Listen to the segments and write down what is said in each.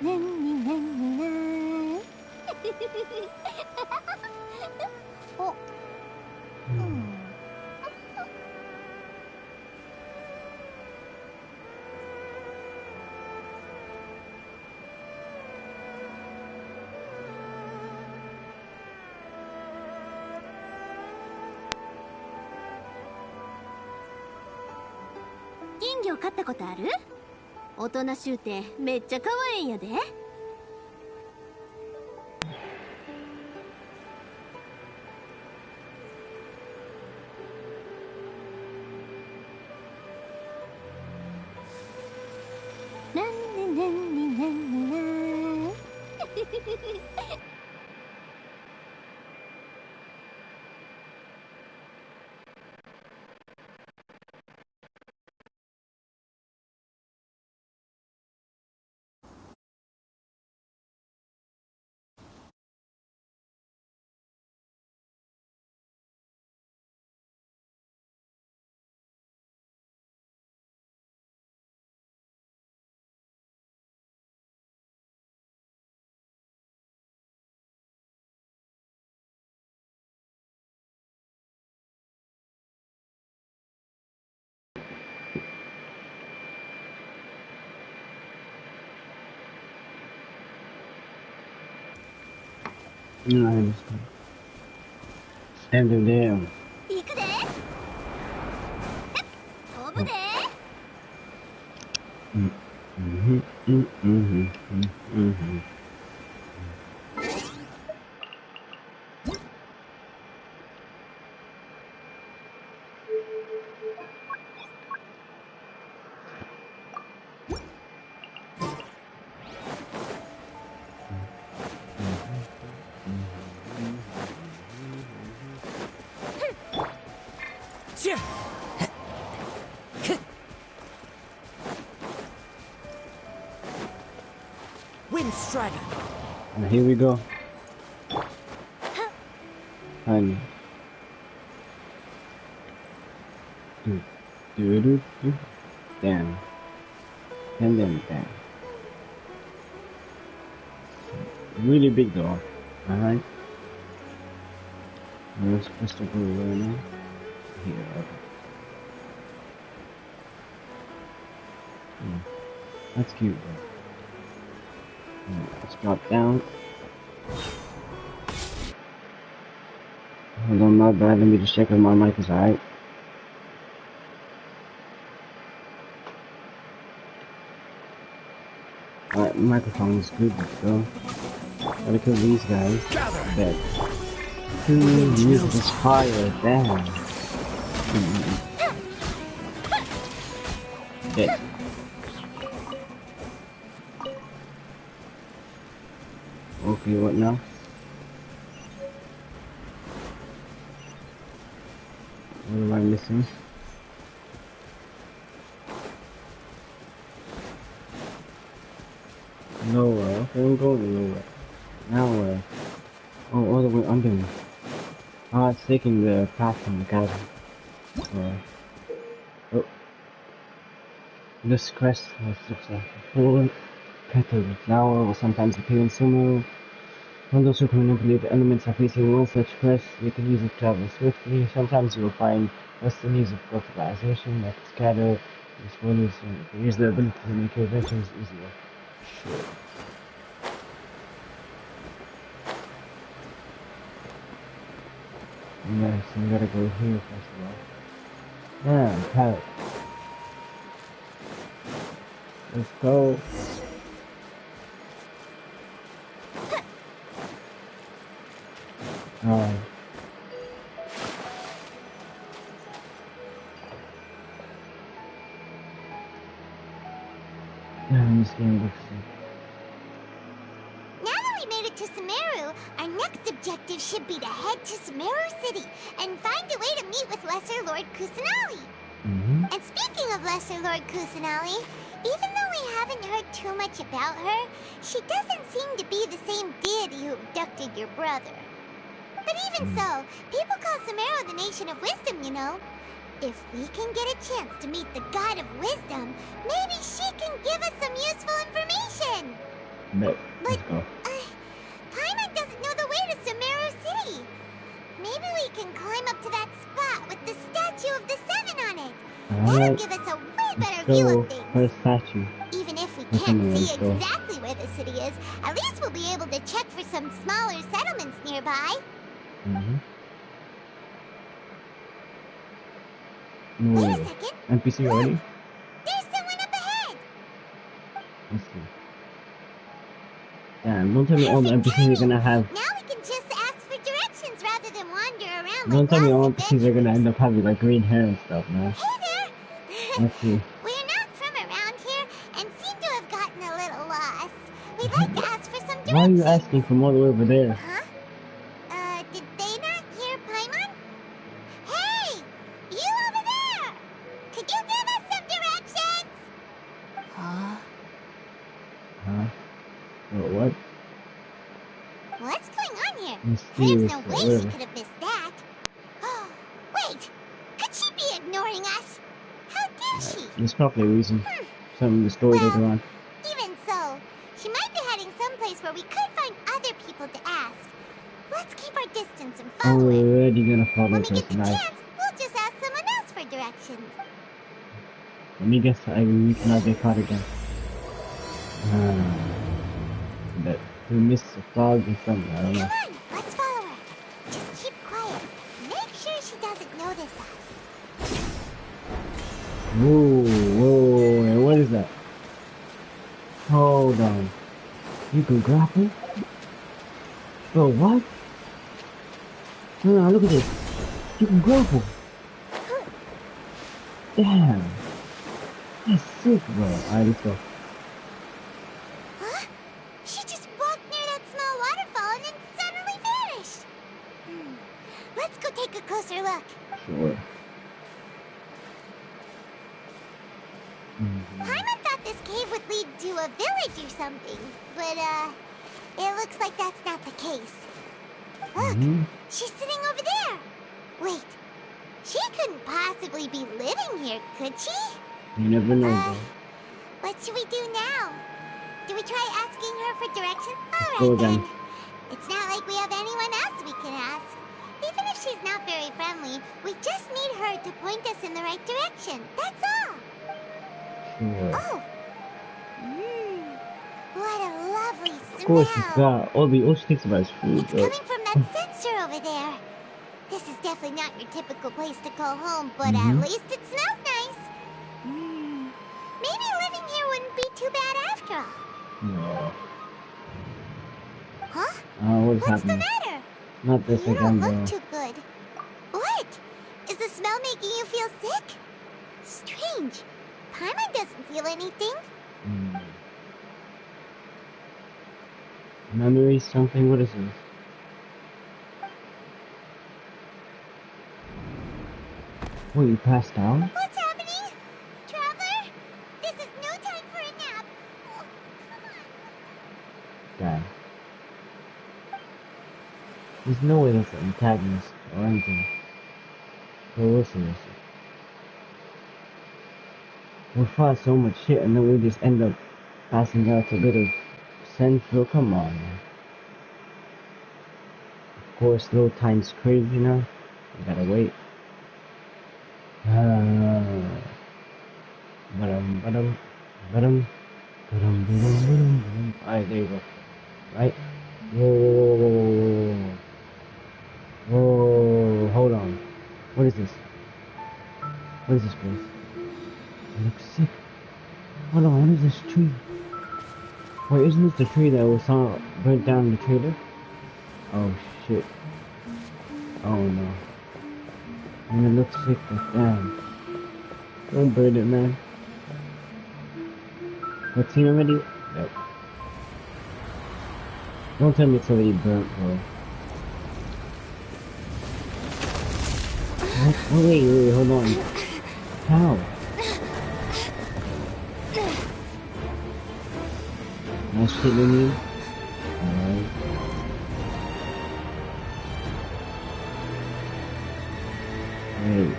お、うん。金魚飼ったことある？大人しゅうてめっちゃ可愛いんやで。なんねなんねなんねな。No, I understand. Stand him down. 行くで。飛ぶで。Wind Strider. Here we go. Honey. Damn. And then damn. Really big though. Alright. We're supposed to go where now? Here, okay. That's cute though. Let's drop down. Hold on, my bad. Let me just check if my mic is alright. Alright, microphone is good. Let's go. Gotta kill these guys. Dead. Use this fire. Damn. Dead. Okay, what now? What am I missing? Nowhere. Okay, I'm going nowhere. Now where? Oh, all the way under me. Oh, it's taking the path from the cabin. Oh. This crest looks like a full petal of flower will sometimes appear in Sumeru. When those who can manipulate the elements are facing one such crest, they can use it to travel swiftly. Sometimes you will find destinies of fertilization that scatter as well as use the ability to make your adventures easier. Sure. Yes, we gotta go here first of all. Yeah, parrot. Let's go. Alright. Damn, this game looks sick. Now that we made it to Sumeru, our next objective should be to head to Sumeru City and find a way to meet with Lesser Lord Kusanali. And speaking of Lesser Lord Kusanali, even though we haven't heard too much about her, she doesn't seem to be the same deity who abducted your brother. But even so, people call Sumeru the Nation of Wisdom, you know. If we can get a chance to meet the God of Wisdom, maybe she can give us some useful information. Bet. But, Let's go. Paimon doesn't know the way to Sumeru City. Maybe we can climb up to that spot with the statue of the Seven on it. That'll Alright. give us a way better Let's view go of things. for a statue. Even if we Let's can't go, see let's go. exactly where the city is, at least we'll be able to check for some smaller settlements nearby. No. Wait a second. NPC already? There's someone up ahead. Let's see. Damn, don't tell me all the Perfect NPCs are timing. gonna have. Now we can just ask for directions rather than wander around Don't like tell me all lost NPCs are gonna adventurers. end up having like green hair and stuff, man. Hey there! Let's see. We're not from around here and seem to have gotten a little lost. We'd like to ask for some directions. Why are you asking from all the way over there? Huh? Did they not hear Paimon? Hey! You over there! Could you give us some directions? Huh? Huh? What? What's going on here? Mysterious, There's no way whatever. she could have missed that. Wait! Could she be ignoring us? How dare she? There's probably a reason. Some of the story Well, later on. Even so, she might be heading someplace where we could find other people to ask. Let's keep our distance and I'm follow her. already gonna follow When a we get the person. Nice. chance, we'll just ask someone else for directions. Let me guess, we cannot get caught again. But we missed the fog or something, I don't know. Come on, let's follow her. Just keep quiet. Make sure she doesn't notice us. Whoa, hey, what is that? Hold on. You can grapple? Bro, what? No, look at this. You can grapple. Damn. That's sick, bro. Alright, let's go. Huh? She just walked near that small waterfall and then suddenly vanished. Let's go take a closer look. Sure. Paimon thought this cave would lead to a village or something, but it looks like that's not the case. Look, she's sitting over there. Wait, she couldn't possibly be living here, could she? You never know, bro. What should we do now? Do we try asking her for directions? Go Alright again. then. It's not like we have anyone else we can ask. Even if she's not very friendly, we just need her to point us in the right direction. That's all. Sure. Oh. What a lovely smell. Of course, it's got all she thinks about is food, It's bro. coming from that sensor over there. This is definitely not your typical place to call home, but at least it smells nice. Maybe living here wouldn't be too bad after all. No. Huh? What's What's the happening? matter? Not this You again, don't bro. look too good. What? Is the smell making you feel sick? Strange. Paimon doesn't feel anything. Memories, something? What is this? Wait, you passed out? What's happening? Traveler? This is no time for a nap. Oh, come on. Damn. There's no way that's an antagonist or anything. But listen. We fought so much shit and then we just end up passing out to a bit of Central. Come on, man. Of course, load time's crazy now. You gotta wait. Alright, there you go. Right? Whoa. Whoa, hold on. What is this? What is this place? It looks sick. Hold on, what is this tree? Wait, isn't this the tree that was burnt down in the trader? Oh shit. Oh no. And it looks sick, but damn. Don't burn it, man. What's seen already? Yep. Don't tell me it's already burnt, bro. What? Oh, wait, hold on. How? Nice shit, you mean? Alright. Wait.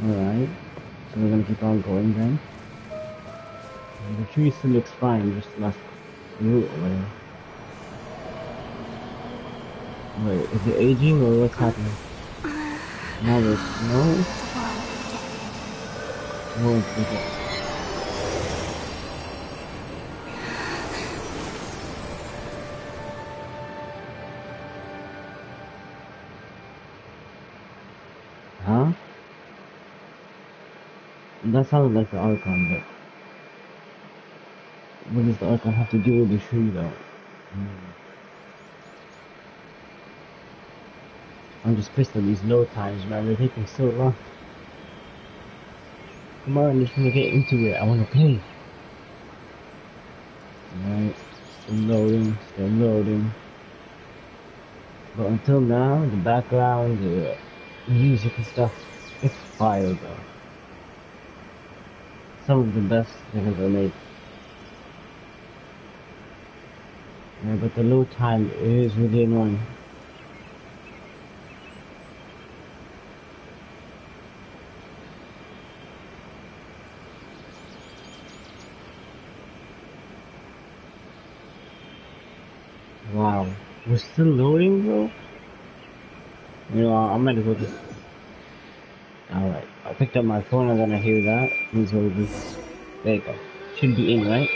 Alright. So we're gonna keep on going then. And the tree still looks fine, just less root or whatever. Wait, is it aging or what's happening? Now there's snow? Won't forget. Huh? That sounded like the Archon, but what does the Archon have to do with the tree though? I'm just pissed at these load times, man. They're taking so long. Come on, just wanna get into it. I wanna play. Alright, still loading, still loading. But until now, the background, the music and stuff, it's fire though. Some of the best they've ever made. Yeah, but the load time is really annoying. Wow, we're still loading, bro? You know, I'm gonna go just... Alright, I picked up my phone and then I hear that. Means we'll be... There you go. Should be in, right?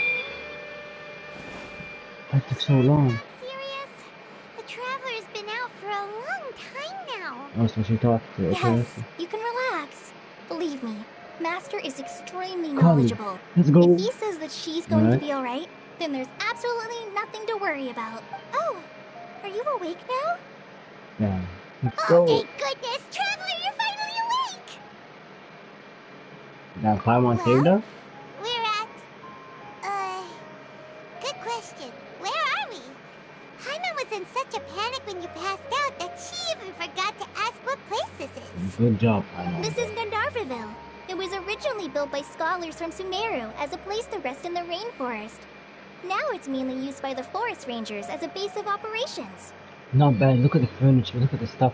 That took so long. Serious? The Traveler's been out for a long time now. Oh, so she talked to it. Yes, you can relax. Believe me, Master is extremely Come, knowledgeable. let's go. If he says that she's going to be alright, then there's absolutely nothing to worry about. Oh, are you awake now? Yeah, let's Oh, go. thank goodness! Traveler, you're finally awake! That Paimon saved us? We're at... Good question. Where are we? Haina was in such a panic when you passed out that she even forgot to ask what place this is. Good job, Paimon. This is Gandharville. It was originally built by scholars from Sumeru as a place to rest in the rainforest. Now it's mainly used by the forest rangers as a base of operations. Not bad. Look at the furniture. Look at the stuff.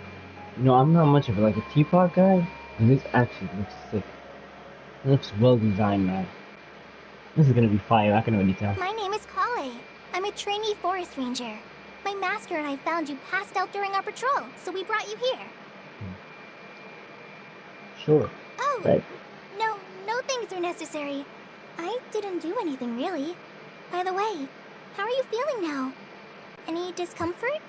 You know, I'm not much of like a teapot guy, but this actually looks sick. It looks well designed, man. This is gonna be fire. I can already tell. My name is Kale. I'm a trainee forest ranger. My master and I found you passed out during our patrol, so we brought you here. Sure. Oh, Right. no things are necessary. I didn't do anything really. By the way, how are you feeling now? Any discomfort?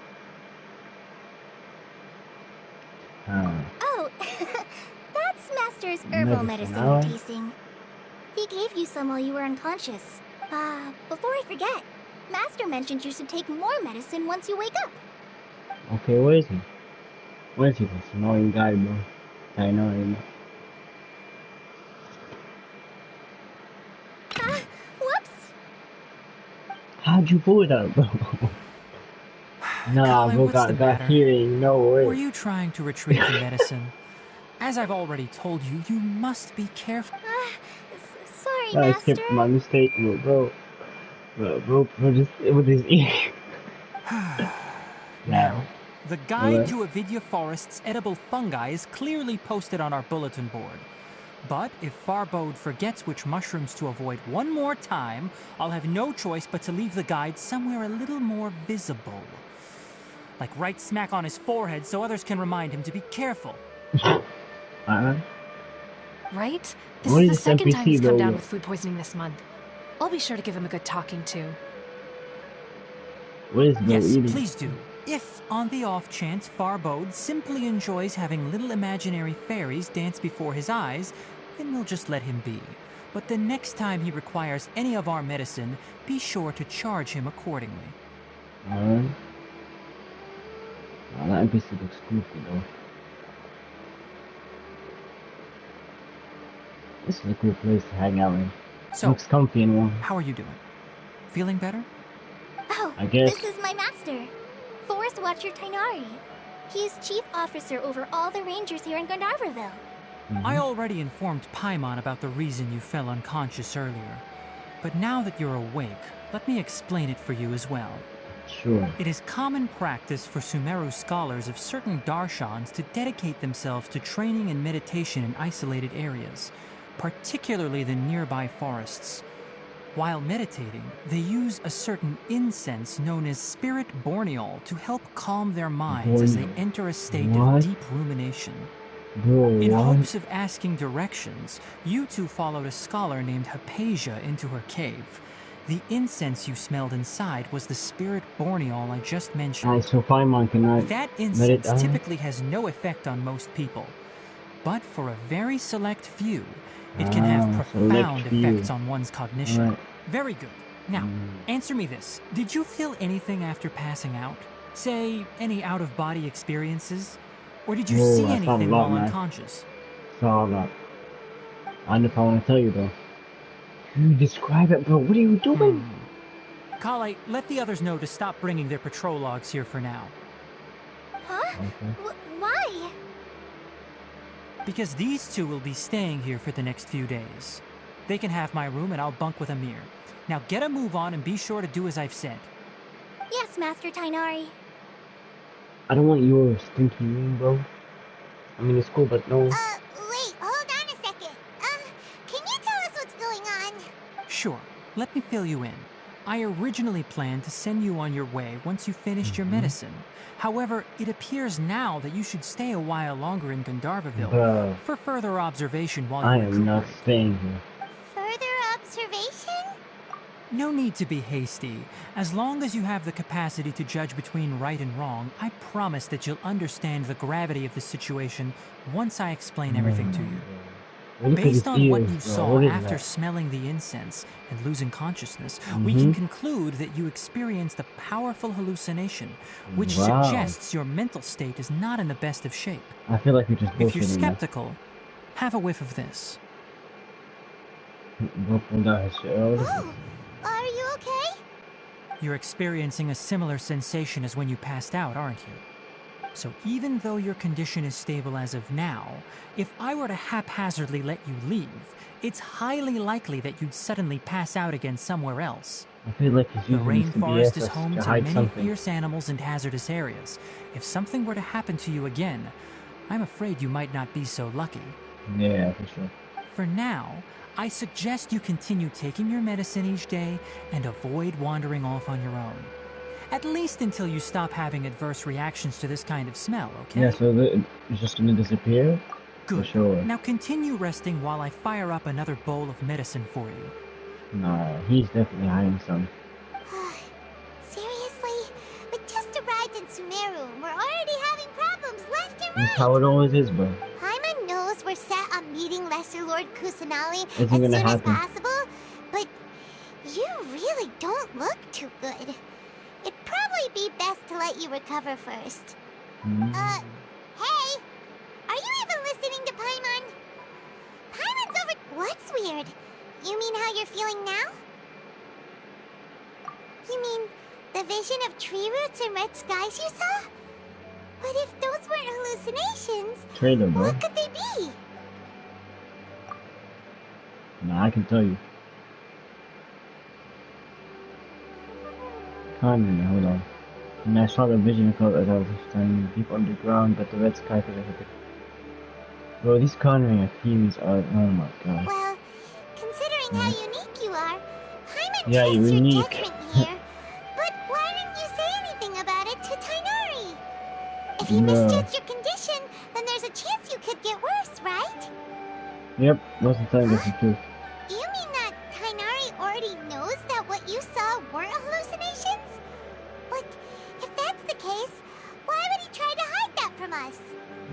Oh, that's Master's herbal medicine you're tasting. He gave you some while you were unconscious. Before I forget, Master mentioned you should take more medicine once you wake up. Okay, where is he? Where is he? This annoying guy, bro. I know him. Whoops! How'd you pull it out, bro? Nah, Colin, bro, what's the got matter? hearing, no way. Were you trying to retrieve the medicine? As I've already told you, you must be careful. Sorry, I Master. skipped my mistake, bro, just with his ear. Now, the guide Alright. to Avidya Forest's edible fungi is clearly posted on our bulletin board. But if Farbode forgets which mushrooms to avoid one more time, I'll have no choice but to leave the guide somewhere a little more visible. Like right smack on his forehead so others can remind him to be careful. Right? This What is the is second time he's NPC come down though? with food poisoning this month. I'll be sure to give him a good talking to. What is bro Yes, eating? please do. If, on the off chance, Farbode simply enjoys having little imaginary fairies dance before his eyes, then we'll just let him be. But the next time he requires any of our medicine, be sure to charge him accordingly. Alright. Wow, that NPC looks goofy though. This is a good place to hang out in. So, Looks comfy and warm. how are you doing? Feeling better? Oh, I guess. this is my master, Forest Watcher Tainari. He is chief officer over all the rangers here in Gandharville. I already informed Paimon about the reason you fell unconscious earlier. But now that you're awake, let me explain it for you as well. sure. It is common practice for Sumeru scholars of certain darshans to dedicate themselves to training and meditation in isolated areas, particularly the nearby forests. While meditating, they use a certain incense known as spirit borneol to help calm their minds as they enter a state of deep rumination. Bro, In hopes of asking directions, you two followed a scholar named Hypatia into her cave. The incense you smelled inside was the spirit borneol I just mentioned. So Paimon cannot That incense typically has no effect on most people, but for a very select few, it can have profound effects on one's cognition. Right. Very good. Now, answer me this. Did you feel anything after passing out? Say, any out-of-body experiences? Or did you see anything while unconscious? Saw a lot. I don't know if I want to tell you though. You describe it, bro. What are you doing? Kale, let the others know to stop bringing their patrol logs here for now. Huh? Okay. Why? Because these two will be staying here for the next few days. They can have my room and I'll bunk with Amir. Now get a move on and be sure to do as I've said. Yes, Master Tainari. I don't want your stinky room, bro. I mean, it's cool, but no. Wait, hold on a second. Can you tell us what's going on? Sure, let me fill you in. I originally planned to send you on your way once you finished your medicine. However, it appears now that you should stay a while longer in Gandharvaville for further observation while you recuperate. I am not staying here. Further observation? No need to be hasty. As long as you have the capacity to judge between right and wrong, I promise that you'll understand the gravity of the situation once I explain everything to you. Based on what you saw after smelling the incense and losing consciousness, we can conclude that you experienced a powerful hallucination, which suggests your mental state is not in the best of shape. I feel like you're just bullshitting. If you're skeptical, have a whiff of this. Oh, are you okay? You're experiencing a similar sensation as when you passed out, aren't you? So even though your condition is stable as of now, if I were to haphazardly let you leave, it's highly likely that you'd suddenly pass out again somewhere else. I feel like he's the using rainforest is home to many something. fierce animals and hazardous areas. If something were to happen to you again, I'm afraid you might not be so lucky. Yeah, for sure. For now, I suggest you continue taking your medicine each day and avoid wandering off on your own. At least until you stop having adverse reactions to this kind of smell, okay? Yeah, so it's just gonna disappear? Good. For sure. Now continue resting while I fire up another bowl of medicine for you. Nah, he's definitely hiding some. Seriously? We just arrived in Sumeru and we're already having problems left and right. That's how it always is, bro. Paimon knows we're set on meeting Lesser Lord Kusanali as soon as possible, but you really don't look too good. It'd probably be best to let you recover first. Hey! Are you even listening to Paimon? Paimon's over... What's weird? You mean how you're feeling now? You mean the vision of tree roots and red skies you saw? But if those weren't hallucinations, what could they be? Nah, I can tell you. Hold on. And I saw the vision code as I was standing deep underground, but the red sky could have hit it. Bro, these conjuring themes are... Oh my god. Well, considering how unique you are, Paimon you're trusts your unique. judgment here. But why didn't you say anything about it to Tainari? If he misjudged your condition, then there's a chance you could get worse, right? Yep, most of the time that's the truth. You mean that Tainari already knows that what you saw weren't hallucinations? But if that's the case, why would he try to hide that from us?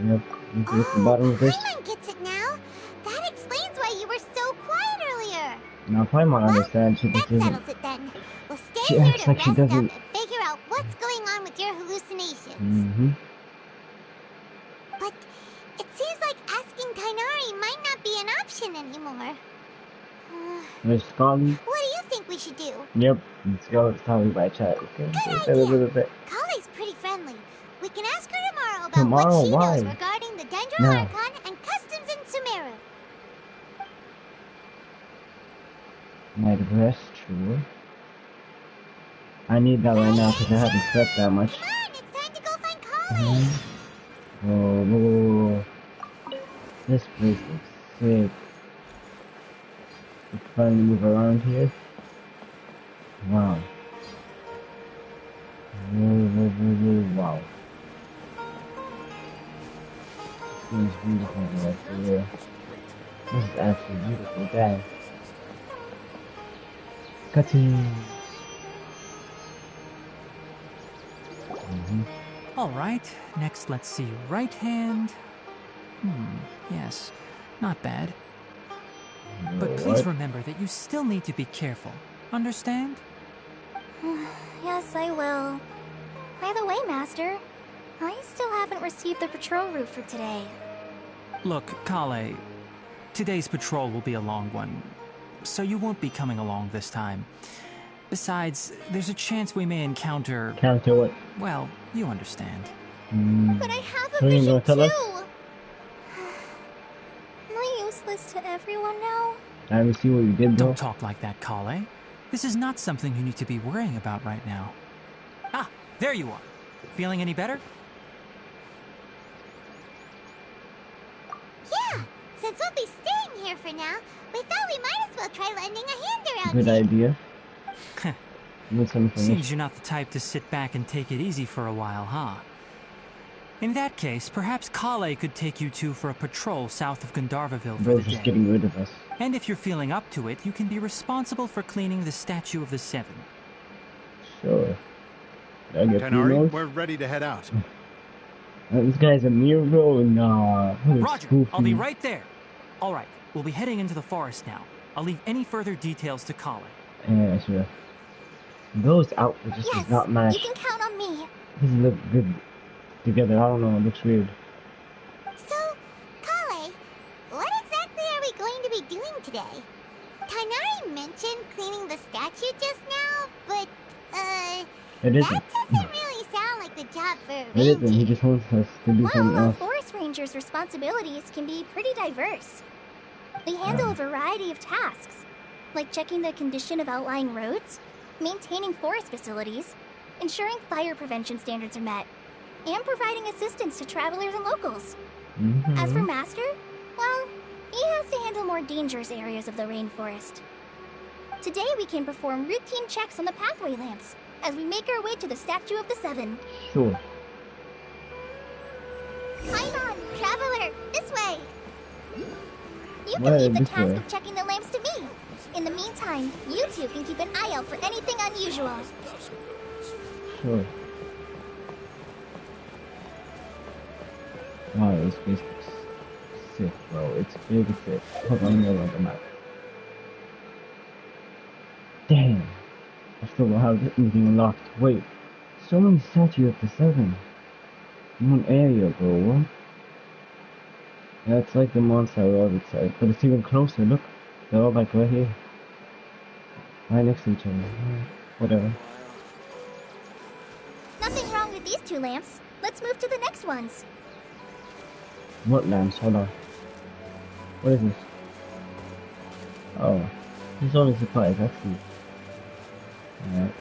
Yep, you can get the bottom of this. Paimon gets it now. That explains why you were so quiet earlier. Now Paimon understands that settles it then. We'll stay here to rest up and figure out what's going on with your hallucinations. But it seems like asking Tainari might not be an option anymore. Miss Scully? What do you think we should do? Yep, let's go Scully by chat, okay? Good idea. Kale's pretty friendly. We can ask her tomorrow about what she knows regarding the Dendro Archon and customs in Sumeru. Night rest, sure. I need that right now because I haven't slept that much. Come on, it's time to go find Kale. Oh, this place looks sick. We can finally move around here. Wow. Wow. This is beautiful right here. This is actually beautiful, guys. Cutting. All right, next let's see. Right hand. Yes, not bad. But please remember that you still need to be careful. Understand? Yes, I will. By the way, Master, I still haven't received the patrol route for today. Look, Kale, today's patrol will be a long one, so you won't be coming along this time. Besides, there's a chance we may encounter... Counter what? Well, you understand. But I have a vision too! Am I useless to everyone now? I will see what you did, though. Don't talk like that, Kale. This is not something you need to be worrying about right now. Ah, there you are. Feeling any better? Yeah, since we'll be staying here for now, we thought we might as well try lending a hand around Good here. idea. Seems you're not the type to sit back and take it easy for a while, huh? In that case, perhaps Kale could take you two for a patrol south of Gandharvaville for the day. Just getting rid of us. And if you're feeling up to it, you can be responsible for cleaning the Statue of the Seven. Sure. Tenari, we're ready to head out. This guy's a Nero? Nah. Roger, I'll be right there. All right, we'll be heading into the forest now. I'll leave any further details to Kale. Yeah, sure. Those outfits just does not match. You can count on me. These look good together. I don't know. It looks weird. So, Kale, what exactly are we going to be doing today? Tainari mentioned cleaning the statue just now, but, it isn't. that doesn't really sound like the job for a ranger. It isn't. He just wants us to do something Well, a else. forest ranger's responsibilities can be pretty diverse. They handle a variety of tasks, like checking the condition of outlying roads, maintaining forest facilities, ensuring fire prevention standards are met, and providing assistance to travelers and locals. As for Master, well, he has to handle more dangerous areas of the rainforest. Today we can perform routine checks on the pathway lamps as we make our way to the Statue of the Seven. Sure. Paimon, traveler, this way! You can leave the task of checking the lamps to me. In the meantime, you two can keep an eye out for anything unusual. Sure. Wow, this place looks sick, bro. It's big as sick. Hold on, let me look at the map. Damn. I still don't have anything unlocked. Wait. So many Statue of the Seven. In one area, bro. What? Yeah, it's like the monster road outside, but it's even closer. Look. They're all like right here. Right next to each other. Whatever. Nothing wrong with these two lamps. Let's move to the next ones. What lamps? Hold on. What is this? Oh. He's only supplies, that's good. Alright.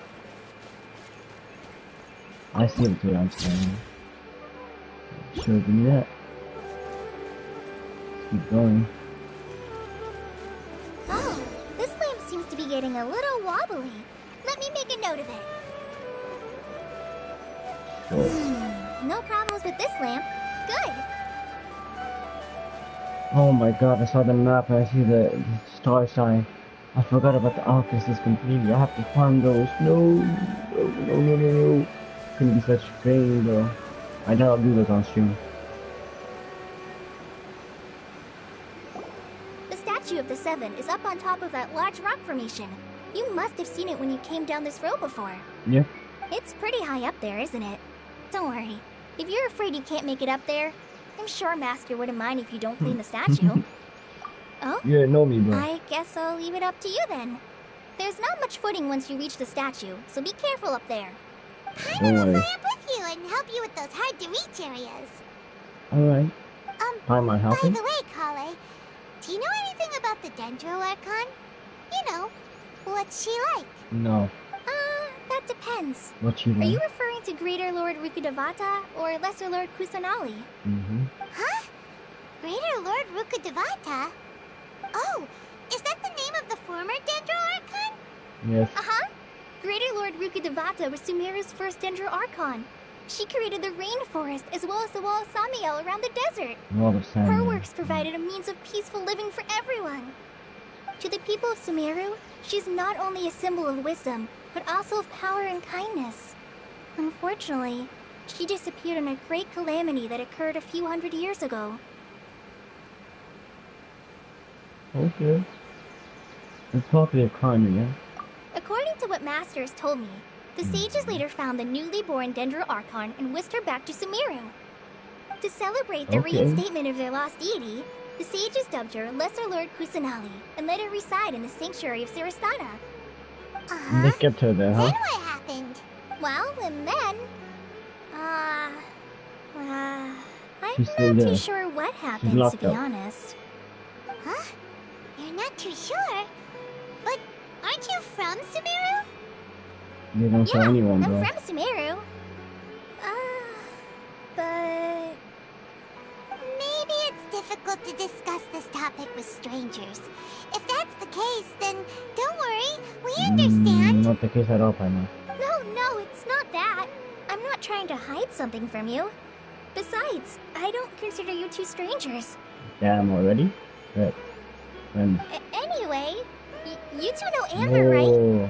I see the two lamps down. Sure, give me that. Let's keep going. Oh, this lamp seems to be getting a little wobbly. Let me make a note of it. Sure. No problems with this lamp. Good. Oh my god, I saw the map and I see the star sign. I forgot about the octopuses completely. I have to farm those. No. Couldn't be such pain, bro. I doubt I'll do those on stream. The Statue of the Seven is up on top of that large rock formation. You must have seen it when you came down this road before. Yeah. It's pretty high up there, isn't it? Don't worry. If you're afraid you can't make it up there, I'm sure Master wouldn't mind if you don't clean the statue. Oh? You didn't know me, bro. I guess I'll leave it up to you then. There's not much footing once you reach the statue, so be careful up there. Paimon will fly up with you and help you with those hard-to-reach areas. Alright. Paimon helping? By the way, Kale, do you know anything about the Dendro Archon? You know, what's she like? No. That that depends. What you Are want? you referring to Greater Lord Rukkhadevata or Lesser Lord Kusanali? Huh? Greater Lord Rukkhadevata? Oh, is that the name of the former Dendro Archon? Yes. Greater Lord Rukkhadevata was Sumeru's first Dendro Archon. She created the rainforest as well as the wall of Samiel around the desert. Her works provided a means of peaceful living for everyone. To the people of Sumeru, she's not only a symbol of wisdom, but also of power and kindness. Unfortunately, she disappeared in a great calamity that occurred a few hundred years ago. Okay. It's probably a crime, yeah? According to what Masters told me, the sages later found the newly born Dendro Archon and whisked her back to Sumeru. To celebrate the reinstatement of their lost deity, the sages dubbed her Lesser Lord Kusanali and let her reside in the sanctuary of Sarastana. They kept her there, huh? Then what happened? Well, and then... I'm still not there. too sure what happened, to be honest. Huh? You're not too sure? But aren't you from Sumeru? They don't tell anyone, bro. I'm from Sumeru. But... Maybe it's difficult to discuss this topic with strangers. If that's the case, then don't worry, we understand. Not the case at all, Paimon. No, it's not that. I'm not trying to hide something from you. Besides, I don't consider you two strangers. Damn, already? Right. Anyway, you two know Amber, right?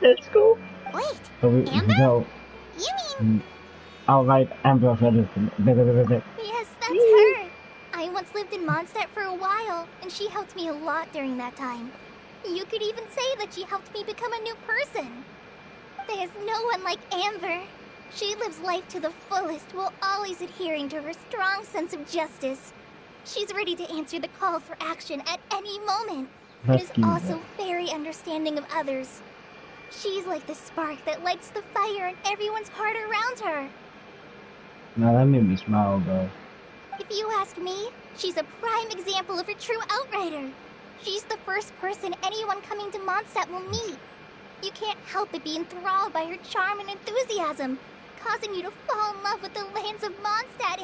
Let's go. Wait, Amber? No. You mean... Alright, Amber. Yes, that's her. I once lived in Mondstadt for a while, and she helped me a lot during that time. You could even say that she helped me become a new person. There's no one like Amber. She lives life to the fullest while always adhering to her strong sense of justice. She's ready to answer the call for action at any moment, but is also very understanding of others. She's like the spark that lights the fire in everyone's heart around her. Now that made me smile, bro. If you ask me, she's a prime example of a true outrider. She's the first person anyone coming to Mondstadt will meet. You can't help but be enthralled by her charm and enthusiasm, causing you to fall in love with the lands of Mondstadt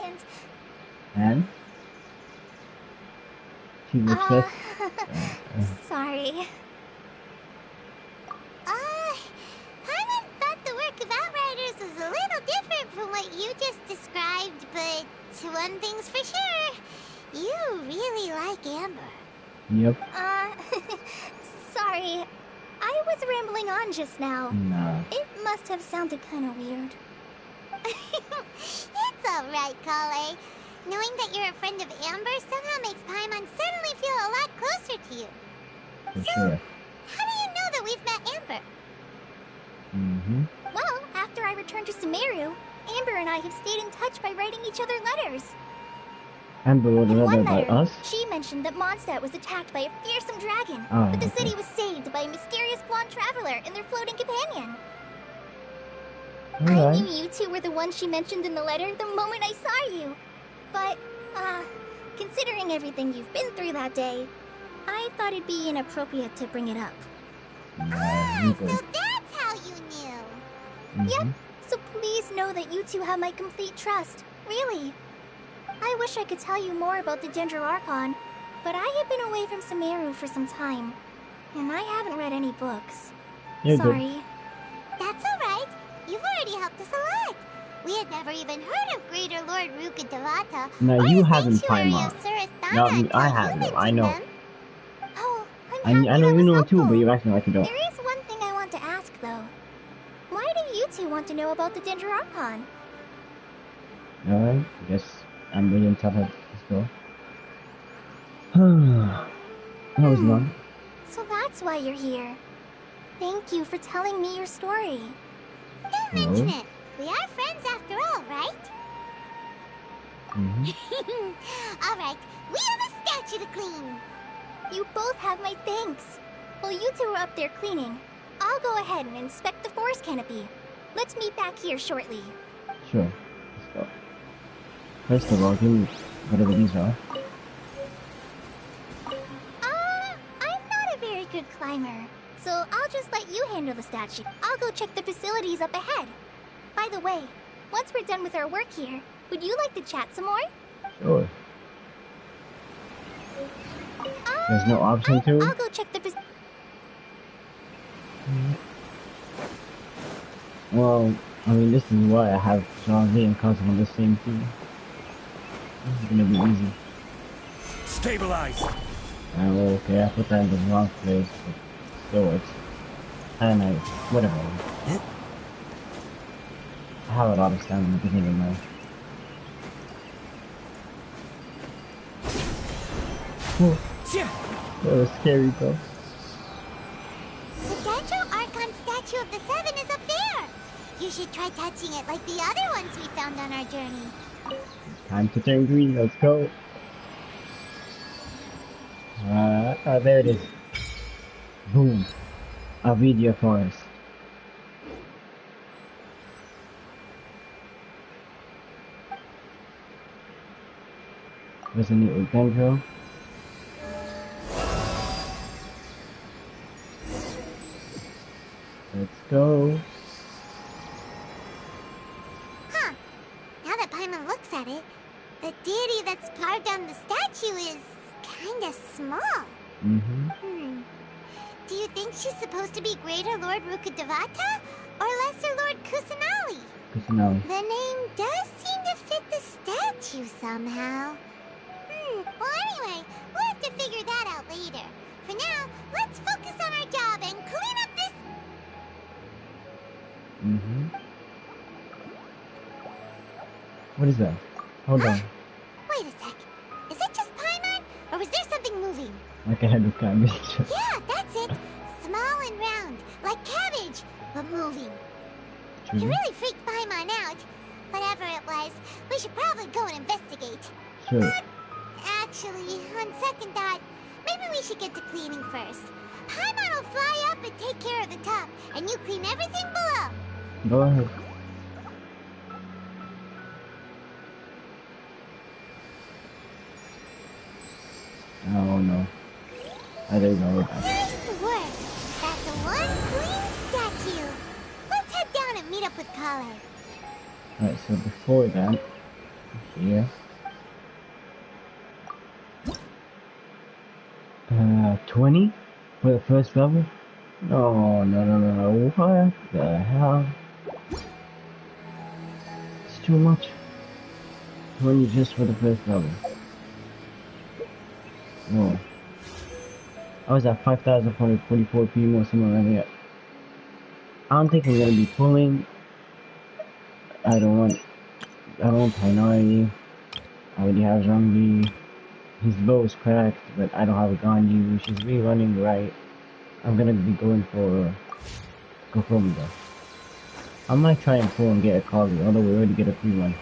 And? She was first. Sorry. Paimon thought the work of Outriders was a little different from what you just described, but one thing's for sure, you really like Amber. Yep. Sorry. I was rambling on just now. Nah. It must have sounded kind of weird. It's alright, Kale. Knowing that you're a friend of Amber somehow makes Paimon suddenly feel a lot closer to you. For sure. How do you know that we've met Amber? Well, after I returned to Sumeru, Amber and I have stayed in touch by writing each other letters. Amber wrote a In letter one about letter, us? she mentioned that Mondstadt was attacked by a fearsome dragon, Oh, but the city was saved by a mysterious blonde traveler and their floating companion. I knew you two were the ones she mentioned in the letter the moment I saw you. But, considering everything you've been through that day, I thought it'd be inappropriate to bring it up. So that's how you knew. Yep, so please know that you two have my complete trust, really. I wish I could tell you more about the Dendro Archon, but I have been away from Sumeru for some time, and I haven't read any books. Sorry. That's alright. You've already helped us a lot. We had never even heard of Greater Lord Rukkhadevata. No, you haven't, Paimon. No, I have, though. I know. Oh, I know you know too, but you're acting like you don't. There is one thing I want to ask, though. Why do you two want to know about the Dendro Archon? Alright, I guess I'm really tough at this door. That was long. So that's why you're here. Thank you for telling me your story. Don't mention it. We are friends after all, right? Alright, we have a statue to clean. You both have my thanks. While you two are up there cleaning, I'll go ahead and inspect the forest canopy. Let's meet back here shortly. Sure, let's go. First of all, give me whatever these are. I'm not a very good climber, so I'll just just let you handle the statue. I'll go check the facilities up ahead. By the way, once we're done with our work here, would you like to chat some more? Sure. There's no option to? I'll go check the facilities. Well, I mean, this is why I have Jean-Z and Cosmo on the same team. This is gonna be easy. Stabilize! Well, okay, I put that in the wrong place, but still works. And whatever. I have a lot of stamina, it doesn't even matter. That was scary, though. The Dendro Archon statue of the Seven is up there. You should try touching it like the other ones we found on our journey. Time to turn green, let's go. There it is. Boom. A video for us. There's a new Dendro. Let's go. Huh. Now that Paimon looks at it, the deity that's carved on the statue is kinda small. Do you think she's supposed to be Greater Lord Rukkhadevata or Lesser Lord Kusanali? Kusanali. The name does seem to fit the statue somehow. Well, anyway, we'll have to figure that out later. For now, let's focus on our job and clean up this... What is that? Hold on. Wait a sec. Is it just Paimon, or was there something moving? Like a head of cabbage. Yeah, that's it. Small and round, like cabbage, but moving. You really freaked Paimon out. Whatever it was, we should probably go and investigate. Sure. But actually, on second thought, maybe we should get to cleaning first. Paimon will fly up and take care of the top, and you clean everything below. Go ahead. Oh no. I didn't know that. Nice work. That's one clean statue. Let's head down and meet up with Kale. Alright, so before that, here. 20 for the first level? Oh, no. What the hell? It's too much. 20 just for the first level. No. I was at 5,444 PM or something like that. I don't think we're gonna be pulling. I don't want Painari. I already have Zhongli. His bow is cracked, but I don't have a Ganyu. She's rerunning right. I'm gonna be going for Gokomi though. I might try and pull and get a Kali, although we already get a free one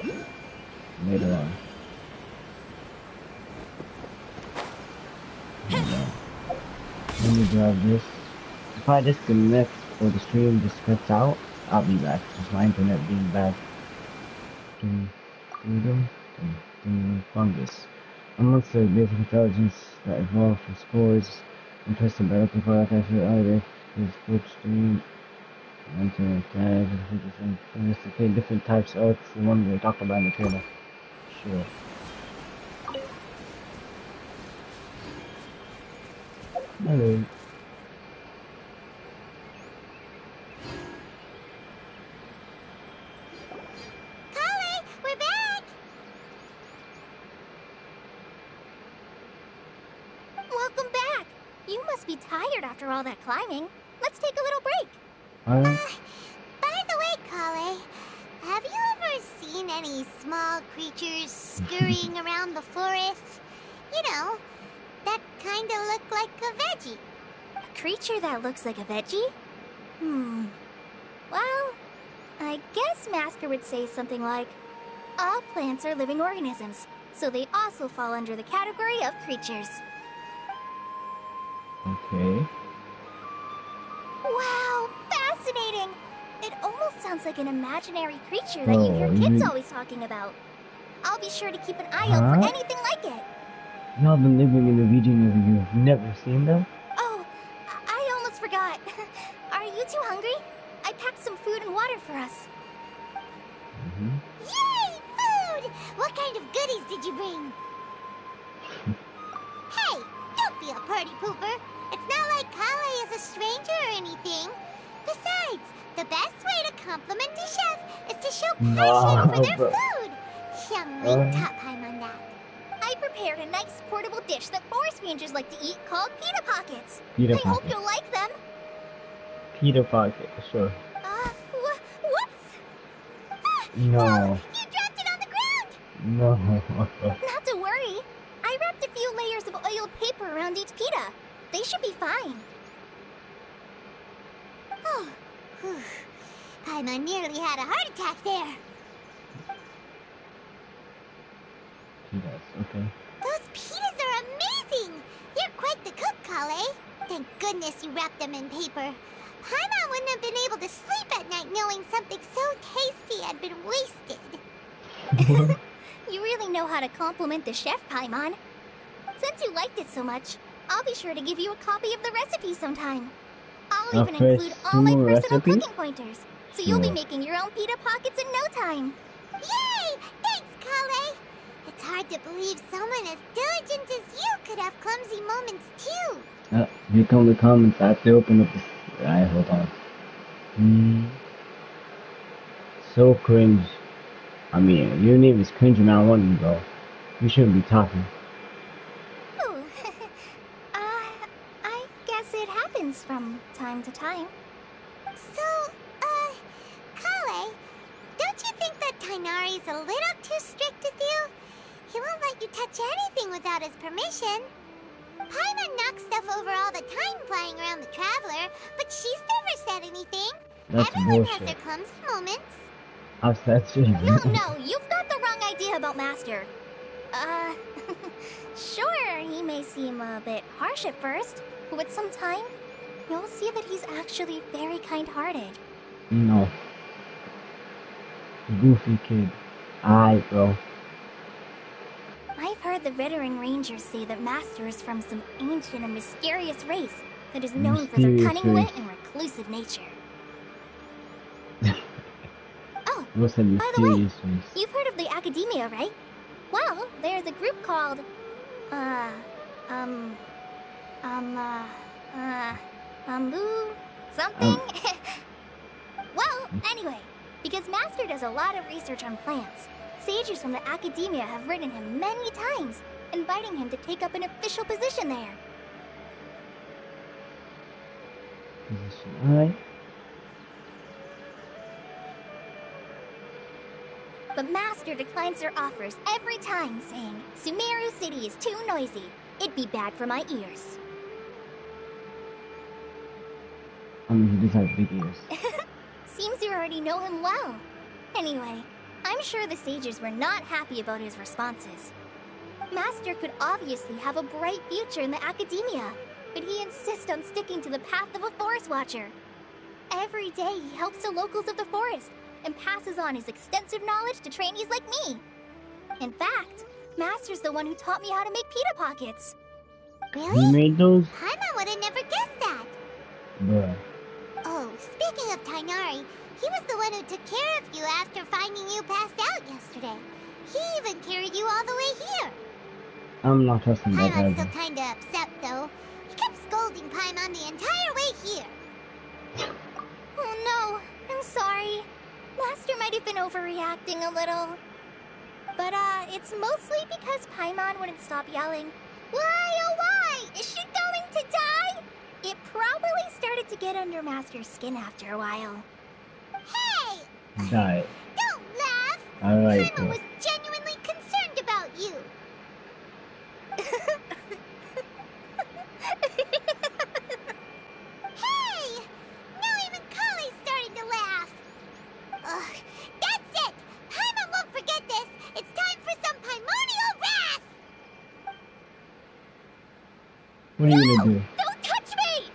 later on. Let me grab this. If I disconnect or the stream just cuts out, I'll be back. Just my internet being bad. Fungus. A monster of basic intelligence that evolved from spores and tested by looking for attachment either his food stream and to attack and investigate different types of Earth, the one we talked about in the trailer. Sure. Hello. Kale, we're back! Welcome back. You must be tired after all that climbing. Let's take a little break. By the way, Kale, have you ever seen any small creatures scurrying around the forest? You know, that kind of look like a veggie. A creature that looks like a veggie? Well, I guess Master would say something like, all plants are living organisms, so they also fall under the category of creatures. Okay. Wow, fascinating! It almost sounds like an imaginary creature that you hear kids always talking about. I'll be sure to keep an eye out for anything like it. Y'all been living in a region where you've never seen them? Oh, I almost forgot. Are you two hungry? I packed some food and water for us. Yay, food! What kind of goodies did you bring? Hey, don't be a party pooper. It's not like Kale is a stranger or anything. Besides, the best way to compliment a chef is to show passion for their food. Xiangling taught Paimon that. I prepared a nice portable dish that forest rangers like to eat called pita pockets. Pita I hope pockets. you'll like them. Pita pocket, sure. Whoops! No. Oh, you dropped it on the ground! No. Not to worry. I wrapped a few layers of oiled paper around each pita. They should be fine. Oh, whew. Paimon nearly had a heart attack there. Pitas, okay. Those pitas are amazing! You're quite the cook, Kale. Thank goodness you wrapped them in paper. Paimon wouldn't have been able to sleep at night knowing something so tasty had been wasted. You really know how to compliment the chef, Paimon. Since you liked it so much, I'll be sure to give you a copy of the recipe sometime. I'll even include all my personal cooking pointers, so you'll be making your own pita pockets in no time. Yay! Thanks, Kale! It's hard to believe someone as diligent as you could have clumsy moments too. Here come the comments. I have to open up this. Alright, hold on. So cringe. I mean, your name is cringe and I want you, bro. You shouldn't be talking. Ooh. I guess it happens from time to time. So, Kale, don't you think that Tainari's a little too strict with you? He won't let you touch anything without his permission. Paimon knocks stuff over all the time flying around the Traveler, but she's never said anything. That's Everyone bullshit. has their clumsy moments. That's it. No, you've got the wrong idea about Master. Sure, he may seem a bit harsh at first, but with some time, you'll see that he's actually very kind-hearted. No. Goofy kid. Alright, bro. I've heard the veteran rangers say that Master is from some ancient and mysterious race that is known for their cunning wit and reclusive nature. Oh, What's a by the way, mysterious race? you've heard of the Academia, right? Well, there's a group called, something? Well, anyway, because Master does a lot of research on plants, sages from the Academia have written him many times, inviting him to take up an official position there. Alright. But Master declines their offers every time, saying, Sumeru City is too noisy. It'd be bad for my ears. I mean, he does have big ears. Seems you already know him well. Anyway, I'm sure the sages were not happy about his responses. Master could obviously have a bright future in the Academia, but he insists on sticking to the path of a forest watcher. Every day he helps the locals of the forest and passes on his extensive knowledge to trainees like me. In fact, Master's the one who taught me how to make pita pockets. Really? He made those? Paimon would have never guessed that. Bruh. Oh, speaking of Tainari, he was the one who took care of you after finding you passed out yesterday. He even carried you all the way here. I'm not trusting that Paimon's guy. still kinda upset, though. He kept scolding Paimon the entire way here. Oh no, I'm sorry. Master might have been overreacting a little. But, it's mostly because Paimon wouldn't stop yelling, Why, oh why? Is she going to die? It probably started to get under Master's skin after a while. Hey! Die. Don't laugh! Alright, Paimon bro. was genuinely concerned about you. Hey! Now even Kale's starting to laugh. Ugh, that's it! Paimon won't forget this! It's time for some Paimonial wrath! What are you gonna do? Don't touch me!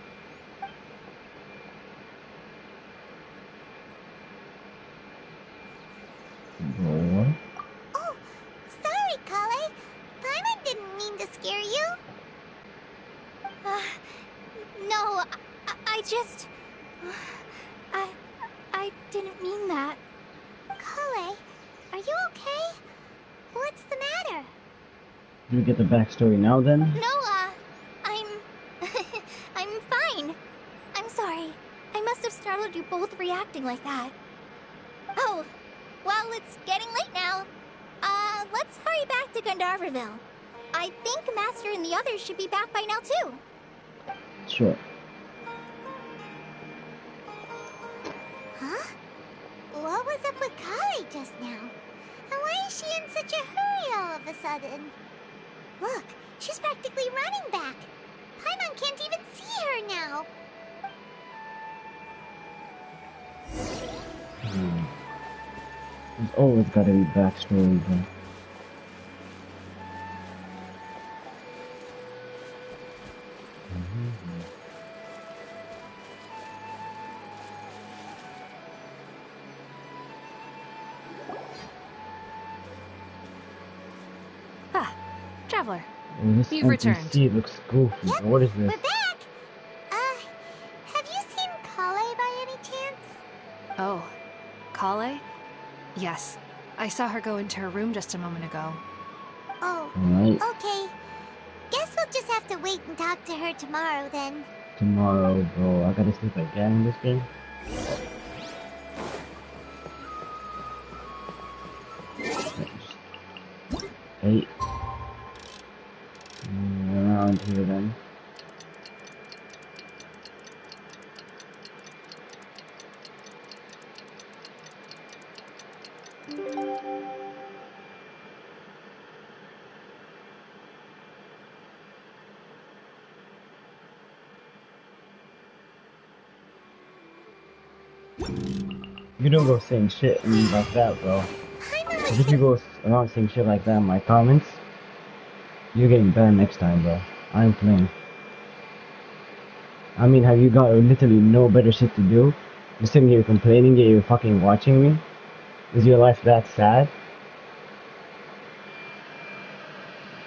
Bro, what? Oh, sorry, Kale. Paimon didn't mean to scare you. No, I just... I didn't mean that. Kale, are you okay? What's the matter? Do we get the backstory now then? No, I'm... I'm fine. I'm sorry. I must have startled you both reacting like that. Oh, well, it's getting late now. Let's hurry back to Gandharville. I think Master and the others should be back by now, too. Sure. Huh? What was up with Kale just now? And why is she in such a hurry all of a sudden? Look, she's practically running back. Paimon can't even see her now. There's always gotta be backstory though. Traveler. This You've returned. NPC looks goofy. Yep, What is this? we're back. Have you seen Kale by any chance? Oh, Kale? Yes. I saw her go into her room just a moment ago. Oh, Alright, okay. Guess we'll just have to wait and talk to her tomorrow then. tomorrow, bro. I gotta sleep again in this game. Eight. Around here then. You don't go saying shit like that, bro. If you go around saying shit like that in my comments, you're getting banned next time, bro. I ain't playing. I mean, have you got literally no better shit to do? You're sitting here complaining that you're fucking watching me? Is your life that sad?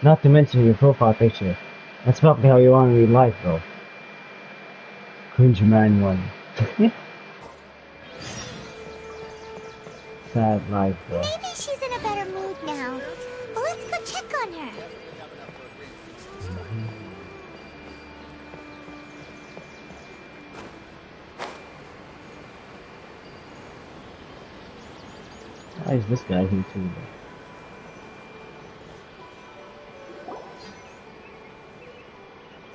Not to mention your profile picture. That's probably how you are in real life, bro. Cringe man one. Sad life, bro. Maybe she's in a better mood now. Well, let's go check on her. Why is this guy here too, bro?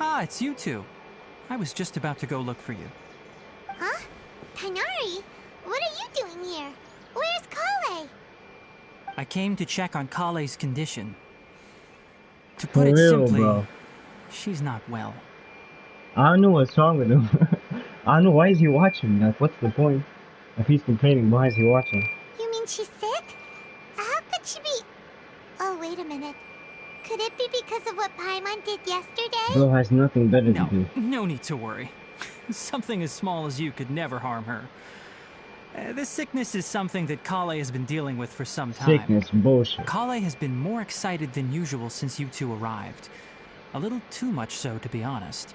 Ah, it's you two. I was just about to go look for you. Huh? Tainari? What are you doing here? Where's Kale? I came to check on Kale's condition. To For put it real, simply, bro. she's not well. I don't know what's wrong with him. I don't know, why is he watching? Like, what's the point? If he's complaining, why is he watching? You mean she's sick? How could she be... Oh, wait a minute. Could it be because of what Paimon did yesterday? Bro has nothing better No, to do. no need to worry. Something as small as you could never harm her. This sickness is something that Kale has been dealing with for some time. Sickness, bullshit. Kale has been more excited than usual since you two arrived. A little too much so, to be honest.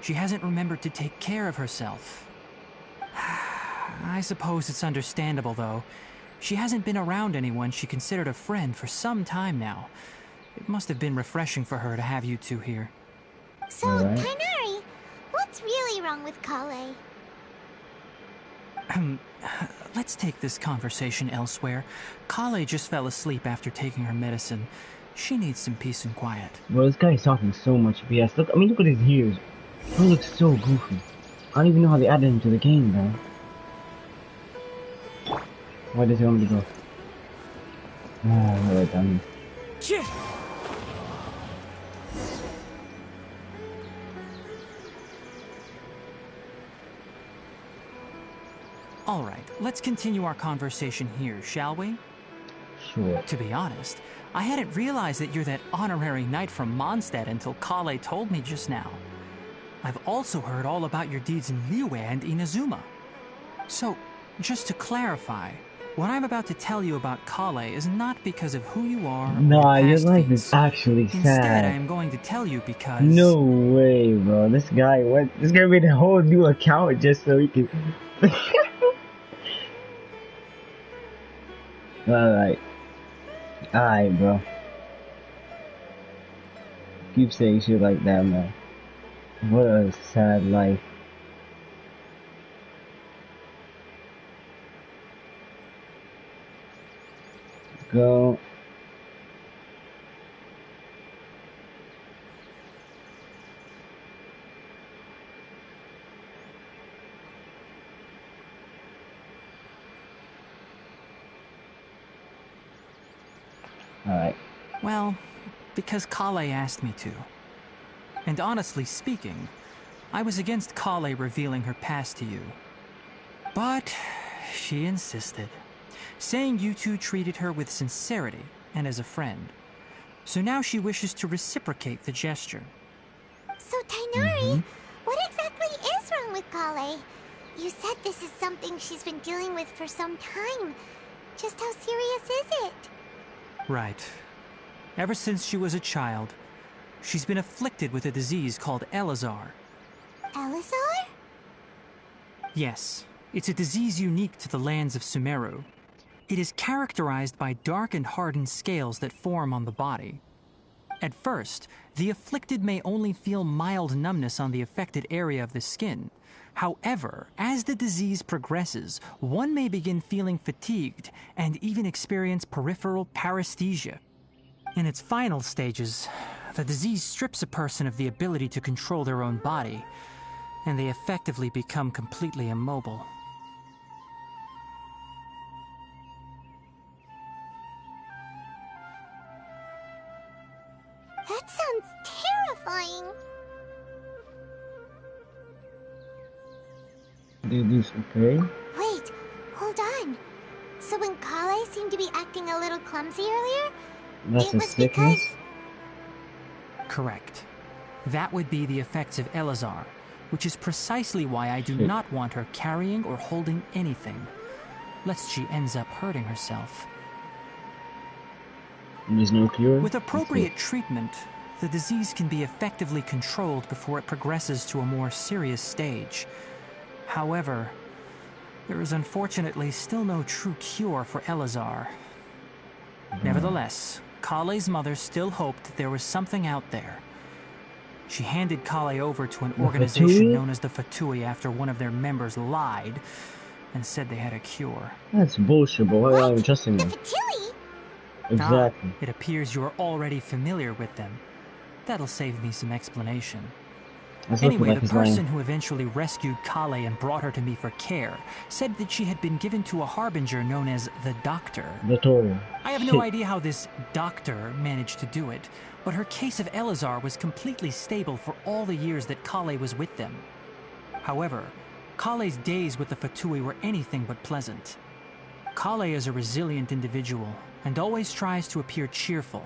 She hasn't remembered to take care of herself. I suppose it's understandable, though. She hasn't been around anyone she considered a friend for some time now. It must have been refreshing for her to have you two here. So, Alright. Tainari, what's really wrong with Kale? Let's take this conversation elsewhere. Kale just fell asleep after taking her medicine. She needs some peace and quiet. Bro, this guy is talking so much BS. Look, I mean, look at his ears. He looks so goofy. I don't even know how they added him to the game, man. Why does he want me to go? Ah, alright, done. Alright, let's continue our conversation here, shall we? Sure. To be honest, I hadn't realized that you're that honorary knight from Mondstadt until Kale told me just now. I've also heard all about your deeds in Liyue and Inazuma. So, just to clarify, What I'm about to tell you about Kale is not because of who you are or Nah, your your past life feats. is actually sad. Instead, I am going to tell you because... No way, bro. This guy made a whole new account just so he can... Alright. Alright, bro. Keep saying shit like that, man. What a sad life. Go. Alright. Well, because Kale asked me to. And honestly speaking, I was against Kale revealing her past to you. But she insisted, saying you two treated her with sincerity and as a friend. So now she wishes to reciprocate the gesture. So, Tighnari, what exactly is wrong with Kale? You said this is something she's been dealing with for some time. Just how serious is it? Right. Ever since she was a child, she's been afflicted with a disease called Elazar. Elazar? Yes, it's a disease unique to the lands of Sumeru. It is characterized by dark and hardened scales that form on the body. At first, the afflicted may only feel mild numbness on the affected area of the skin. However, as the disease progresses, one may begin feeling fatigued and even experience peripheral paresthesia. In its final stages, the disease strips a person of the ability to control their own body, and they effectively become completely immobile. That sounds terrifying. Dude, this okay? Wait, hold on. So when Kale seemed to be acting a little clumsy earlier, That's it a was sickness? because... Correct. That would be the effects of Elazar, which is precisely why I do not want her carrying or holding anything, lest she ends up hurting herself. There's no cure? With appropriate treatment, the disease can be effectively controlled before it progresses to a more serious stage. However, there is unfortunately still no true cure for Elazar. Nevertheless, Kale's mother still hoped that there was something out there. She handed Kale over to an organization known as the Fatui after one of their members lied and said they had a cure. That's bullshit, but why are you trusting The them? Fatui? Exactly. It appears you are already familiar with them. That'll save me some explanation. That's looking Anyway, like the he's lying. person who eventually rescued Kale and brought her to me for care said that she had been given to a harbinger known as the Doctor. Victoria. I have no idea how this doctor managed to do it, but her case of Elazar was completely stable for all the years that Kale was with them. However, Kale's days with the Fatui were anything but pleasant. Kale is a resilient individual and always tries to appear cheerful,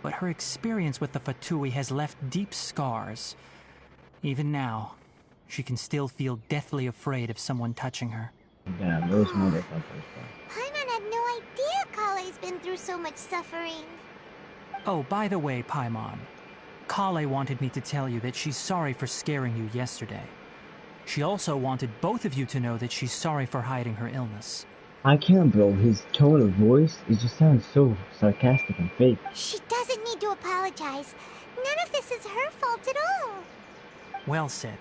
but her experience with the Fatui has left deep scars. Even now, she can still feel deathly afraid of someone touching her. Damn, those motherfuckers, bro. Paimon had no idea Kale's been through so much suffering. Oh, by the way, Paimon, Kale wanted me to tell you that she's sorry for scaring you yesterday. She also wanted both of you to know that she's sorry for hiding her illness. I can't, bro. His tone of voice, it just sounds so sarcastic and fake. She doesn't need to apologize. None of this is her fault at all. Well said.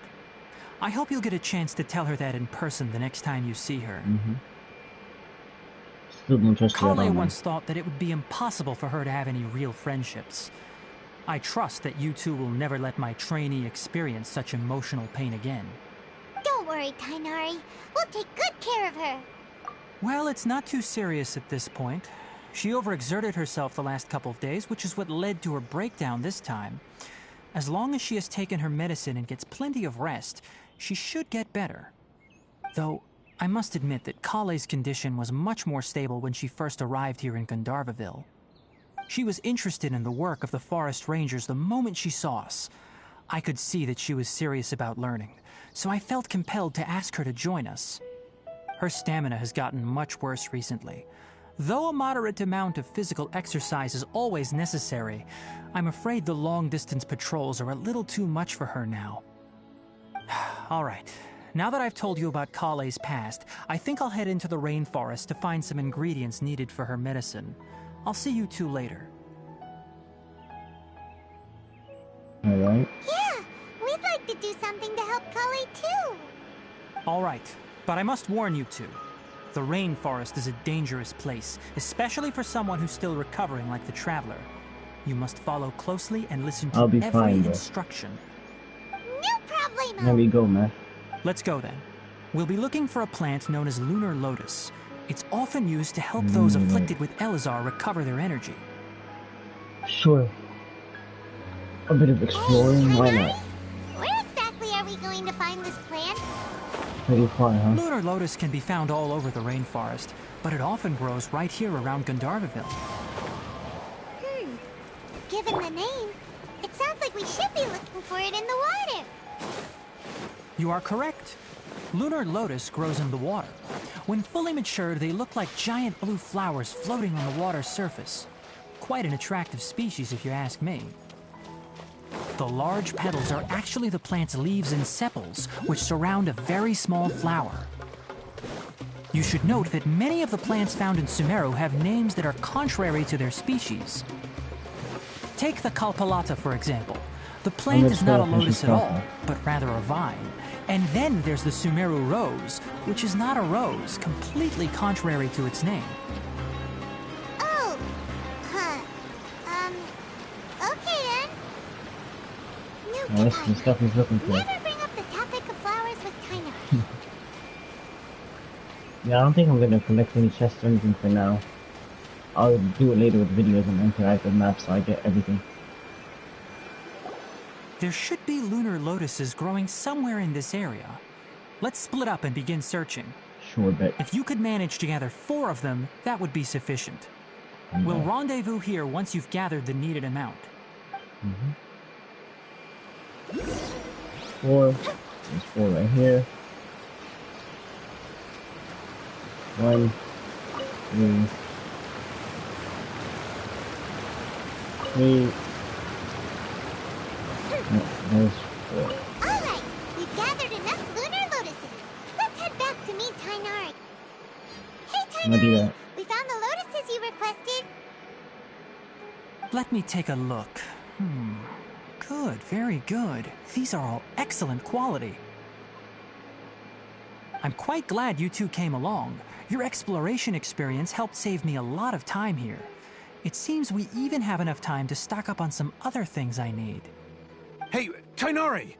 I hope you'll get a chance to tell her that in person the next time you see her. Still don't trust her at all, Kale man. once thought that it would be impossible for her to have any real friendships. I trust that you two will never let my trainee experience such emotional pain again. Don't worry, Tighnari. We'll take good care of her. Well, it's not too serious at this point. She overexerted herself the last couple of days, which is what led to her breakdown this time. As long as she has taken her medicine and gets plenty of rest, she should get better. Though, I must admit that Kale's condition was much more stable when she first arrived here in Gandharvaville. She was interested in the work of the forest rangers the moment she saw us. I could see that she was serious about learning, so I felt compelled to ask her to join us. Her stamina has gotten much worse recently. Though a moderate amount of physical exercise is always necessary, I'm afraid the long-distance patrols are a little too much for her now. All right. Now that I've told you about Kale's past, I think I'll head into the rainforest to find some ingredients needed for her medicine. I'll see you two later. Alright. Yeah, we'd like to do something to help Kale too. All right, but I must warn you two. The rainforest is a dangerous place, especially for someone who's still recovering like the Traveler. You must follow closely and listen to every instruction. No problemo. There we go, man. Let's go then. We'll be looking for a plant known as lunar lotus. It's often used to help those afflicted with Elazar recover their energy. Sure. A bit of exploring, why not? Where exactly are we going to find this plant? Pretty far, huh? Lunar lotus can be found all over the rainforest, but it often grows right here around Gandharvaville. Given the name, it sounds like we should be looking for it in the water. You are correct. Lunar lotus grows in the water. When fully matured, they look like giant blue flowers floating on the water's surface. Quite an attractive species, if you ask me. The large petals are actually the plant's leaves and sepals, which surround a very small flower. You should note that many of the plants found in Sumeru have names that are contrary to their species. Take the Kalpalata, for example. The plant is not a lotus at all, but rather a vine. And then there's the Sumeru rose, which is not a rose, completely contrary to its name. Oh, okay then. Oh, that's the stuff he's looking for. Never bring up the topic of flowers with Kainari. Yeah, I don't think I'm gonna collect any chests or anything for now. I'll do it later with videos and interactive maps so I get everything. There should be lunar lotuses growing somewhere in this area. Let's split up and begin searching. Sure, bet. If you could manage to gather 4 of them, that would be sufficient. We'll rendezvous here once you've gathered the needed amount. 4. There's 4 right here. 1, 2, 3. There's 4. Alright, we've gathered enough lunar lotuses. Let's head back to meet Kainari. Hey I'll do Kainari, that. we found the lotuses you requested. Let me take a look. Good, very good. These are all excellent quality. I'm quite glad you two came along. Your exploration experience helped save me a lot of time here. It seems we even have enough time to stock up on some other things I need. Hey, Kainari!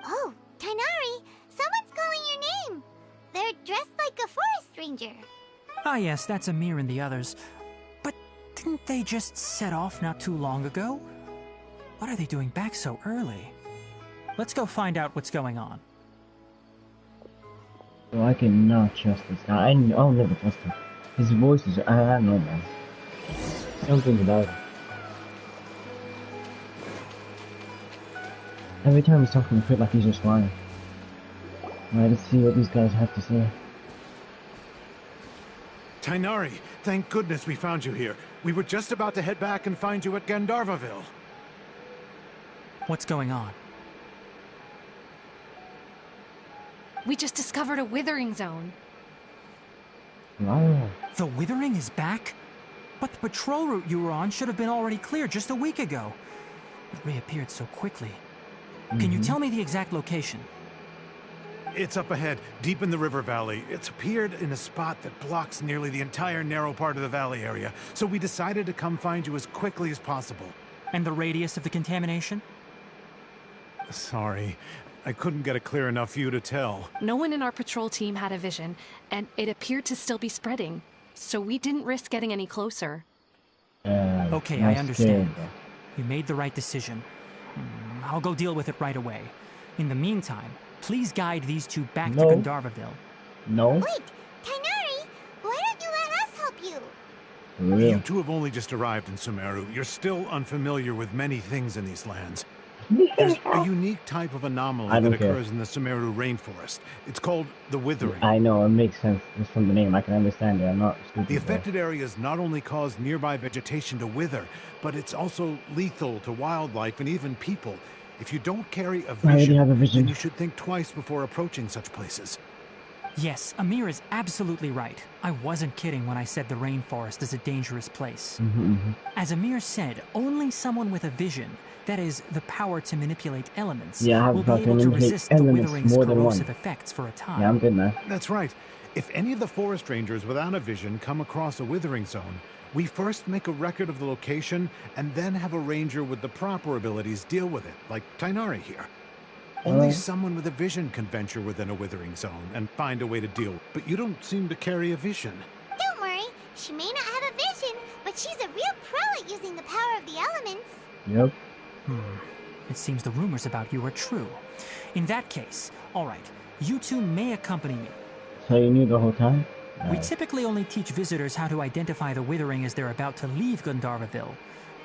Oh, Kainari, someone's calling your name. They're dressed like a forest ranger. Ah yes, that's Amir and the others. But didn't they just set off not too long ago? What are they doing back so early? Let's go find out what's going on. So I cannot trust this guy. I'll never trust him. His voice is, I don't know, man. Something about it. Every time he's talking, I feel like he's just lying. Alright, let's see what these guys have to say. Kainari, thank goodness we found you here. We were just about to head back and find you at Gandharvaville. What's going on? We just discovered a withering zone. Wow. The Withering is back? But the patrol route you were on should have been already clear just a week ago. It reappeared so quickly. Can you tell me the exact location? It's up ahead, deep in the river valley. It's appeared in a spot that blocks nearly the entire narrow part of the valley area, so we decided to come find you as quickly as possible. And the radius of the contamination? Sorry, I couldn't get a clear enough view to tell. No one in our patrol team had a vision, and it appeared to still be spreading, so we didn't risk getting any closer. Okay, I understand. You made the right decision. I'll go deal with it right away. In the meantime, please guide these two back to Gandharvaville. No? Wait, Kainari, why don't you let us help you? For real. You two have only just arrived in Sumeru. You're still unfamiliar with many things in these lands. There's a unique type of anomaly that occurs in the Sumeru rainforest. It's called the withering. I know, it makes sense just from the name. I can understand it. I'm not stupid. The affected areas not only cause nearby vegetation to wither, but it's also lethal to wildlife and even people. If you don't carry a vision, then you should think twice before approaching such places. Yes, Amir is absolutely right. I wasn't kidding when I said the rainforest is a dangerous place. As Amir said, only someone with a vision, that is, the power to manipulate elements, will be able to resist the withering's corrosive effects for a time. Yeah, I'm good now. That's right. If any of the forest rangers without a vision come across a withering zone, we first make a record of the location and then have a ranger with the proper abilities deal with it, like Tainari here. Only someone with a vision can venture within a withering zone and find a way to deal. But you don't seem to carry a vision. Don't worry. She may not have a vision, but she's a real pro at using the power of the elements. Yep. It seems the rumors about you are true. In that case, all right, you two may accompany me. So you knew the whole time? We typically only teach visitors how to identify the withering as they're about to leave Gandharvaville.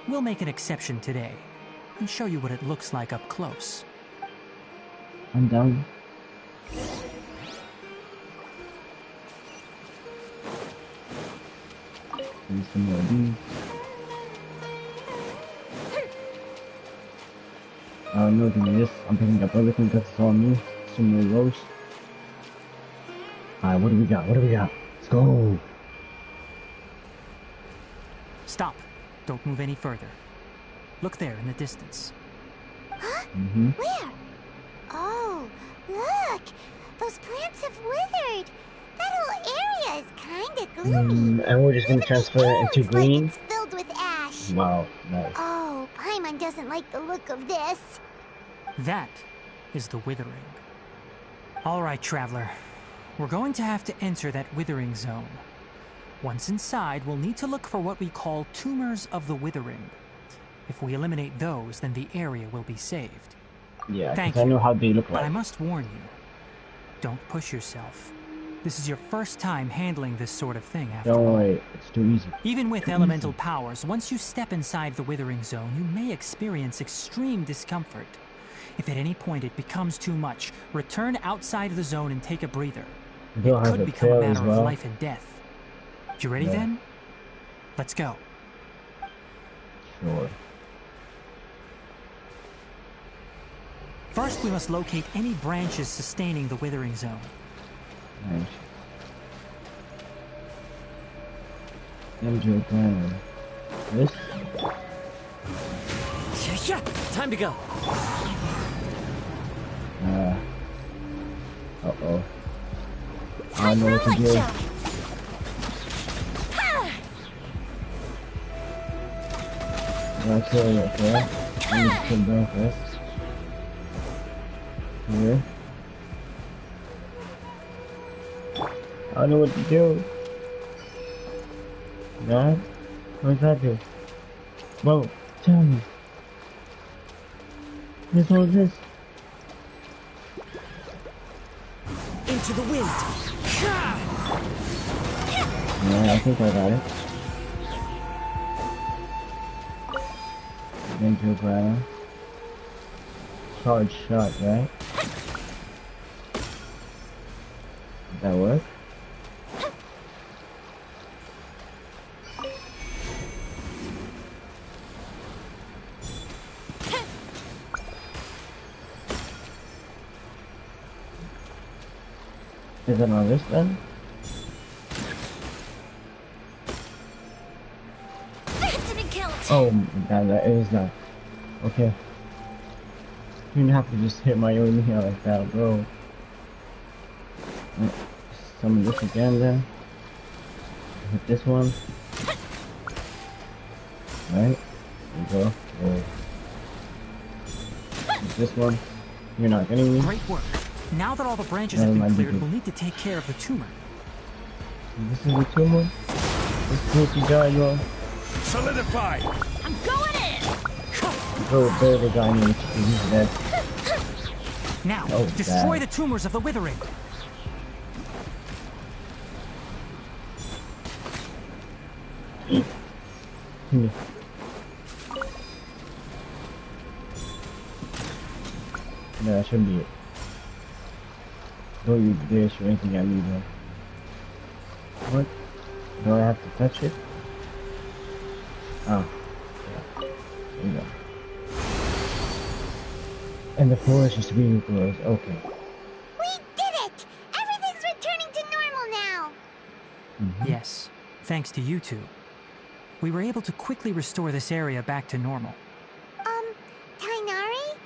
We'll make an exception today and show you what it looks like up close. I'm done. There's some more of these. No, doing this. I'm picking up everything that's on me. Some more roast. Alright, what do we got? What do we got? Let's go. Stop. Don't move any further. Look there in the distance. Huh? Where? Oh, look! Those plants have withered! That whole area is kinda gloomy. And we're just gonna transfer it into green? Like it's filled with ash. Wow, nice. Oh, Paimon doesn't like the look of this. That is the withering. Alright, traveler. We're going to have to enter that withering zone. Once inside, we'll need to look for what we call tumors of the withering. If we eliminate those, then the area will be saved. Yeah, thank you. I know how they look like. But I must warn you, don't push yourself. This is your first time handling this sort of thing, after all. Don't worry, it's too easy. Even with elemental powers, once you step inside the withering zone, you may experience extreme discomfort. If at any point it becomes too much, return outside the zone and take a breather. It could become a matter of life and death. You ready then? Let's go. Sure. First, we must locate any branches sustaining the withering zone. Nice. Angel Banner. This? Yeah, time to go. Uh-oh. I don't know what to do. I'll kill you, okay? I need to kill them first. Here. I don't know what to do. That? What does that do? Whoa, tell me. What's all this? Into the wind. Yeah, I think I got it. Into a ground. Charge shot, right? Did that work? Is it on this then? Oh my god, that is not. Okay. You didn't have to just hit my own here like that, bro. Summon this again then. Hit this one. Right? There you go. There. Hit this one. You're not getting me. Great work. Now that all the branches have been cleared, we'll need to take care of the tumor. This is the tumor? This is the guy, yo. Solidify! I'm going in! Oh, there the guy needs. He's dead. Now, destroy the tumors of the withering. No, that should be it. Don't use this or anything I need though. What? Do I have to touch it? Oh. Yeah. There you go. And the floor is just really close. Okay. We did it! Everything's returning to normal now! Yes, thanks to you two. We were able to quickly restore this area back to normal. Tainari?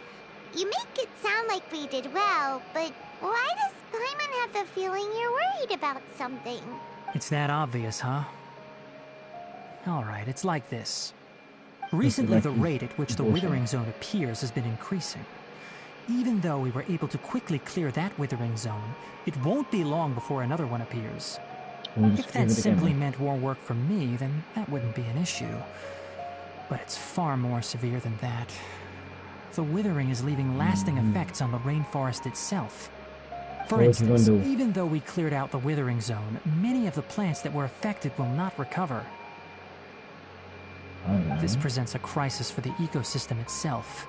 You make it sound like we did well, but why does Paimon have the feeling you're worried about something? It's that obvious, huh? Alright, it's like this. Recently, the rate at which the withering zone appears has been increasing. Even though we were able to quickly clear that withering zone, it won't be long before another one appears. If that simply meant more work for me, then that wouldn't be an issue. But it's far more severe than that. The withering is leaving lasting effects on the rainforest itself. For instance, even though we cleared out the withering zone, many of the plants that were affected will not recover. This presents a crisis for the ecosystem itself.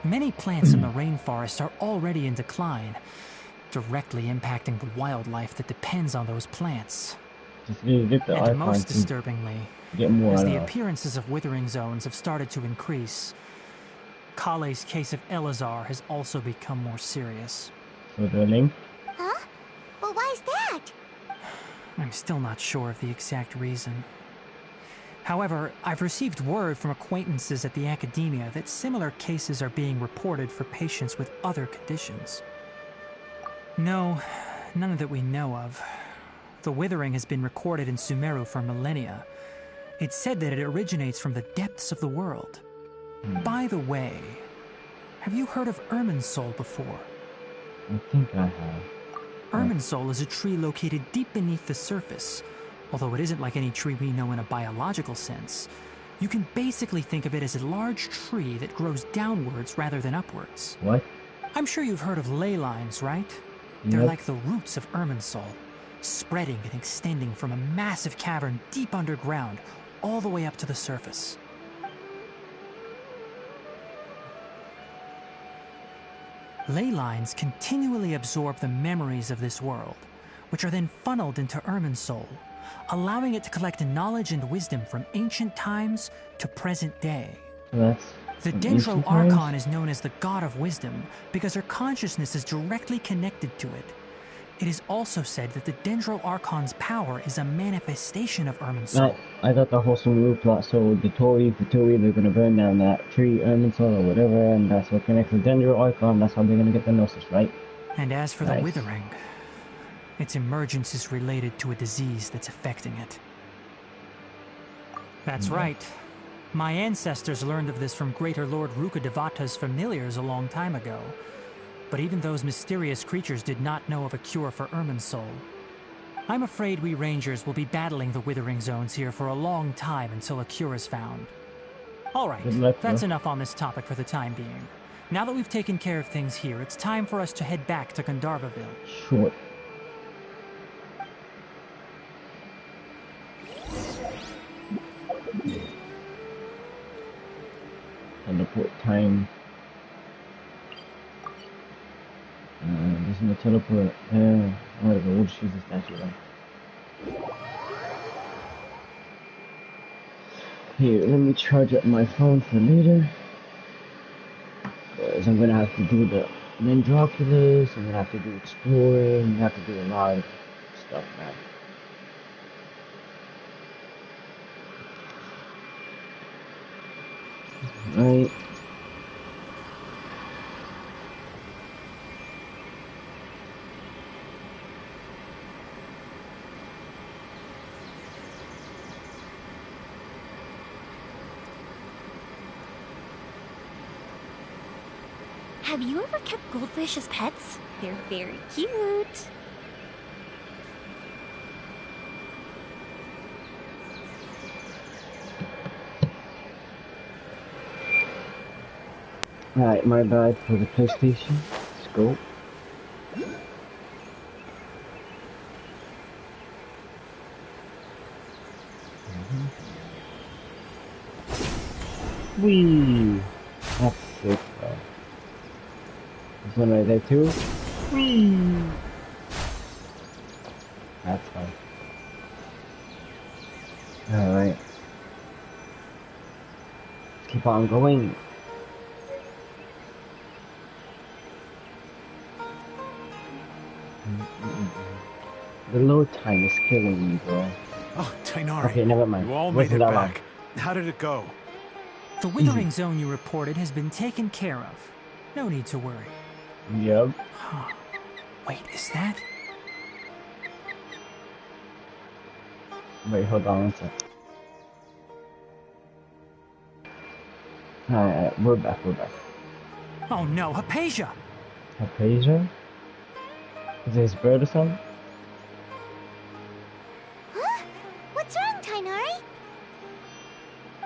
Many plants in the rainforest are already in decline, directly impacting the wildlife that depends on those plants. And most disturbingly, as the appearances of withering zones have started to increase, Kale's case of Elazar has also become more serious. Huh? Well, why's that? I'm still not sure of the exact reason. However, I've received word from acquaintances at the academia that similar cases are being reported for patients with other conditions. No, none that we know of. The withering has been recorded in Sumeru for millennia. It's said that it originates from the depths of the world. By the way, have you heard of Irminsul before? I think I have. Irminsul is a tree located deep beneath the surface. Although it isn't like any tree we know in a biological sense, you can basically think of it as a large tree that grows downwards rather than upwards. What? I'm sure you've heard of ley lines, right? They're like the roots of Irminsul, spreading and extending from a massive cavern deep underground, all the way up to the surface. Ley lines continually absorb the memories of this world, which are then funneled into Irminsul, allowing it to collect knowledge and wisdom from ancient times to present day. The Dendro Archon is known as the God of Wisdom because her consciousness is directly connected to it. It is also said that the Dendro Archon's power is a manifestation of Irminsul. I thought the whole Sumeru plot, so the Fatui, they're gonna burn down that tree, Irminsul or whatever, and that's what connects the Dendro Archon, that's how they're gonna get the Gnosis, right? And as for the Withering, its emergence is related to a disease that's affecting it. That's right. My ancestors learned of this from Greater Lord Rukkhadevata's familiars a long time ago. But even those mysterious creatures did not know of a cure for Irminsul. I'm afraid we Rangers will be battling the Withering Zones here for a long time until a cure is found. Alright, that's enough on this topic for the time being. Now that we've taken care of things here, it's time for us to head back to Gandharvaville. Sure. Teleport time. There's no teleport. Whatever, we'll just use the statue then. Here, let me charge up my phone for later. Because I'm gonna have to do the Dendroculus, I'm gonna have to do exploring, I'm gonna have to do a lot of stuff, man. Right. Have you ever kept goldfish as pets? They're very cute. Alright, my bad for the PlayStation. Let's go. Whee! That's sick, bro. This one right there too. Whee! That's fine. Alright. Let's keep on going. The load time is killing me, bro. Oh, Tainari. Okay, never mind. You all made it that back. How did it go? The withering zone you reported has been taken care of. No need to worry. Yep. Huh. Wait, is that? Wait, hold on one sec. Alright, we're back. Oh no, Hypatia! Hypatia? Is it his bird or something? Huh? What's wrong, Tainari?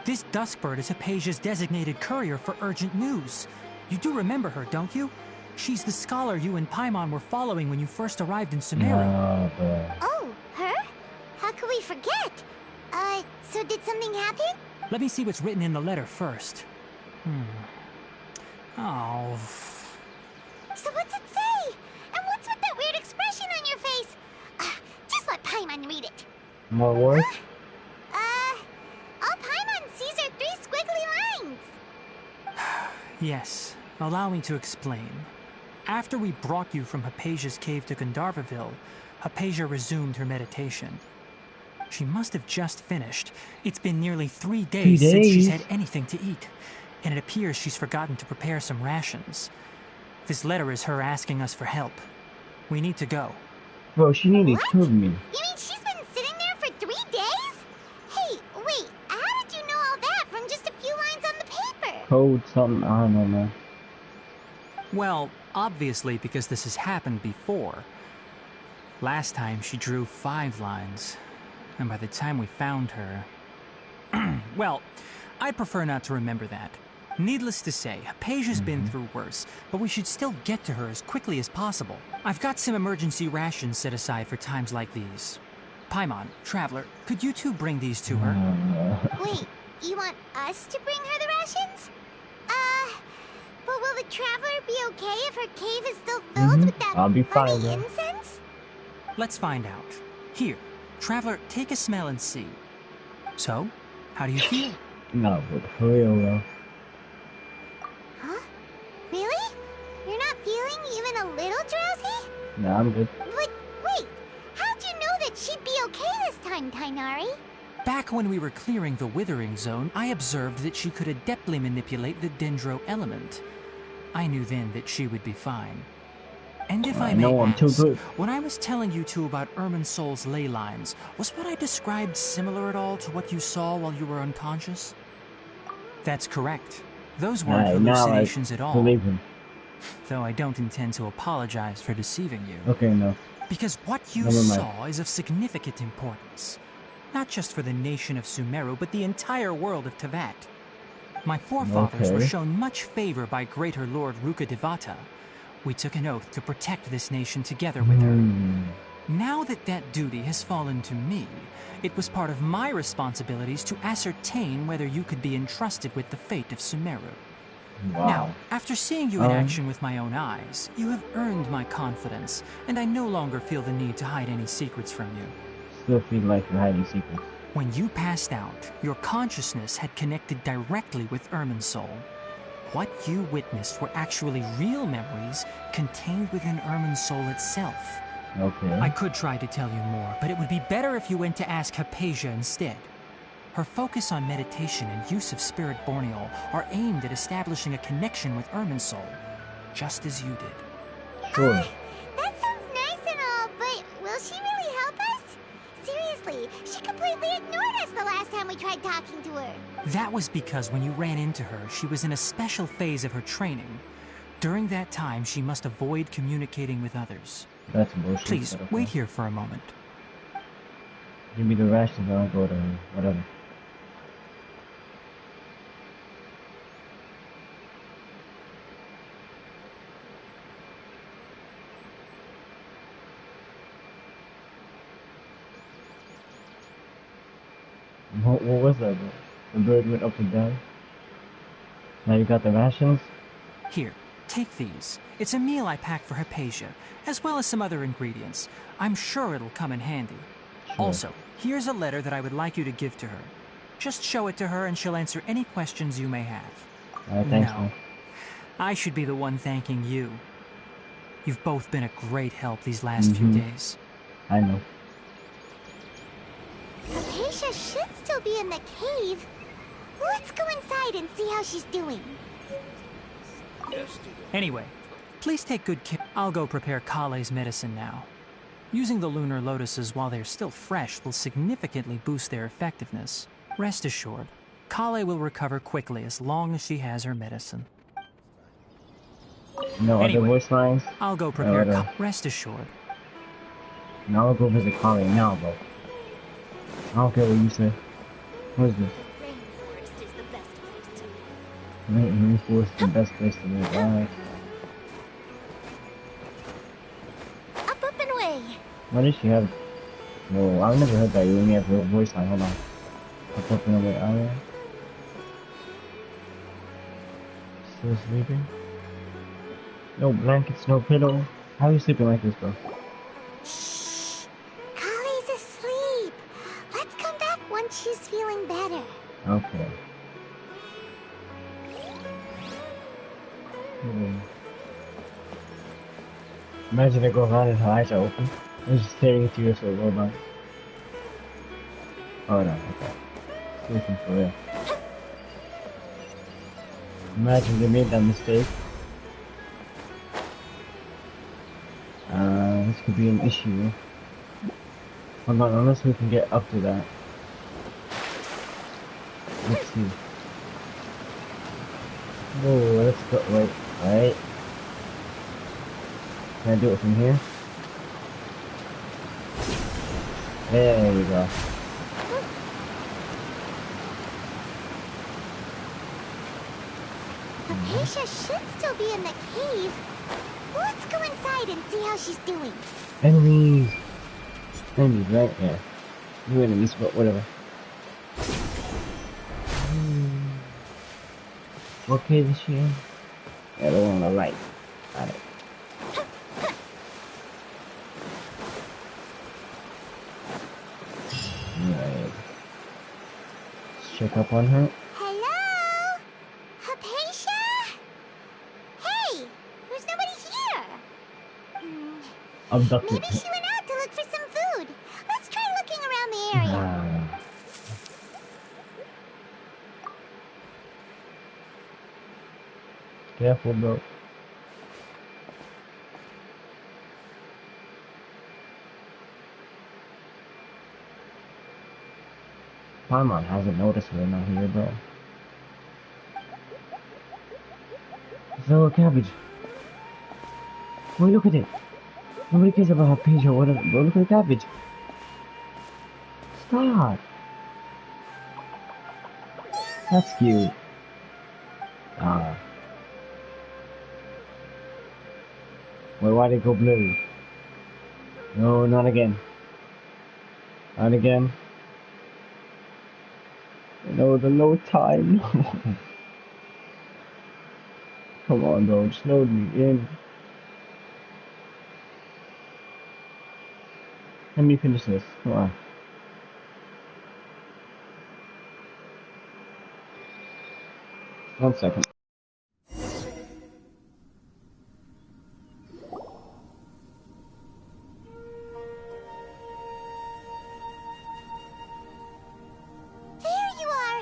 This Duskbird is Hypatia's designated courier for urgent news. You do remember her, don't you? She's the scholar you and Paimon were following when you first arrived in Sumeru. Oh, her? How could we forget? So did something happen? Let me see what's written in the letter first. Oh. So what's it say? And what's with that weird expression on your face? Just let Paimon read it. More words? All Paimon sees are 3 squiggly lines. Yes, allow me to explain. After we brought you from Hypatia's cave to Gandharvaville, Hypatia resumed her meditation. She must have just finished. It's been nearly 3 days since she's had anything to eat, and it appears she's forgotten to prepare some rations. This letter is her asking us for help. We need to go. Bro, she nearly killed me. You mean she's been sitting there for 3 days? Hey, wait, how did you know all that from just a few lines on the paper? Code something, I don't know, man. Well, obviously because this has happened before. Last time she drew 5 lines, and by the time we found her... Well, I'd prefer not to remember that. Needless to say, Hypatia's been through worse, but we should still get to her as quickly as possible. I've got some emergency rations set aside for times like these. Paimon, Traveler, could you two bring these to her? Wait, you want us to bring her the rations? But will the Traveler be okay if her cave is still filled with that I'll be funny fine, incense? Let's find out. Here, Traveler, take a smell and see. So, how do you feel? No, for real, bro. Huh? Really? You're not feeling even a little drowsy? No, I'm good. But wait, how'd you know that she'd be okay this time, Tainari? Back when we were clearing the Withering Zone, I observed that she could adeptly manipulate the Dendro element. I knew then that she would be fine. And if I may ask, when I was telling you two about Irminsol's ley lines, was what I described similar at all to what you saw while you were unconscious? That's correct. Those weren't hallucinations at all. Believe him. Though I don't intend to apologize for deceiving you. Okay, no. Because what you saw is of significant importance. Not just for the nation of Sumeru, but the entire world of Teyvat. My forefathers were shown much favor by Greater Lord Rukkhadevata. We took an oath to protect this nation together with her. Now that that duty has fallen to me, it was part of my responsibilities to ascertain whether you could be entrusted with the fate of Sumeru. Wow. Now, after seeing you in action with my own eyes, you have earned my confidence, and I no longer feel the need to hide any secrets from you. Still feel like you're hiding secrets. When you passed out, your consciousness had connected directly with Irminsol. What you witnessed were actually real memories contained within Irminsol itself. Okay. I could try to tell you more, but it would be better if you went to ask Hypatia instead. Her focus on meditation and use of Spirit Borneol are aimed at establishing a connection with Irminsol, just as you did. Sure. That sounds nice and all, but will she really help us? Seriously, she completely ignored us the last time we tried talking to her. That was because when you ran into her, she was in a special phase of her training. During that time, she must avoid communicating with others. That's bullshit. Please, wait here for a moment. Give me the rations and I'll go to her. Whatever. What was that, bro? The bird went up and down. Now you got the rations? Here, take these. It's a meal I packed for Hypatia, as well as some other ingredients. I'm sure it'll come in handy. Sure. Also, here's a letter that I would like you to give to her. Just show it to her and she'll answer any questions you may have. Thanks, No, man. I should be the one thanking you. You've both been a great help these last few days. I know. Hypatia should still be in the cave. Let's go inside and see how she's doing. Anyway, please take good care. I'll go prepare Kale's medicine now. Using the lunar lotuses while they're still fresh will significantly boost their effectiveness. Rest assured, Kale will recover quickly as long as she has her medicine. No other voice lines? I'll go prepare Rest assured. Now I'll go visit Kale now, bro. I don't care what you say. What is this? Rainforest is the best place to live. Rainforest is the best place to live. Alright. Up and away. Why does she have... No, I've never heard that. You only have her voice line. Hold on. Up and away. Alright. Still sleeping? No blankets, no pillow. How are you sleeping like this, bro? Shh. Kale's asleep. Let's come back once she's feeling better. Okay. Imagine it goes on and her eyes are open. I'm just staring at you for a robot. Oh no, okay. Sleeping for real. Imagine they made that mistake. This could be an issue. Hold on, unless we can get up to that. Let's see. Whoa, let's go. Wait, right? Can I do it from here? There we go. Hypatia should still be in the cave. Let's go inside and see how she's doing. Enemies! Enemies, right? Yeah. New enemies, but whatever. What cave is she in? Yeah, the one on the right. Got it. Alright. Let's check up on her. Hello? Hypatia? Hey, there's nobody here. Abducted. Maybe she went out to look for some food. Let's try looking around the area. Careful, bro. Paimon hasn't noticed we're not here, bro. It's a little cabbage. Wait, look at it. Nobody cares about her page or whatever, bro. Look at the cabbage. Stop. That's cute. Ah. Wait, why'd it go blue? No, not again. Not again. No, the load time. Come on, bro. Just load me in. Let me finish this. Come on. One second. There you are.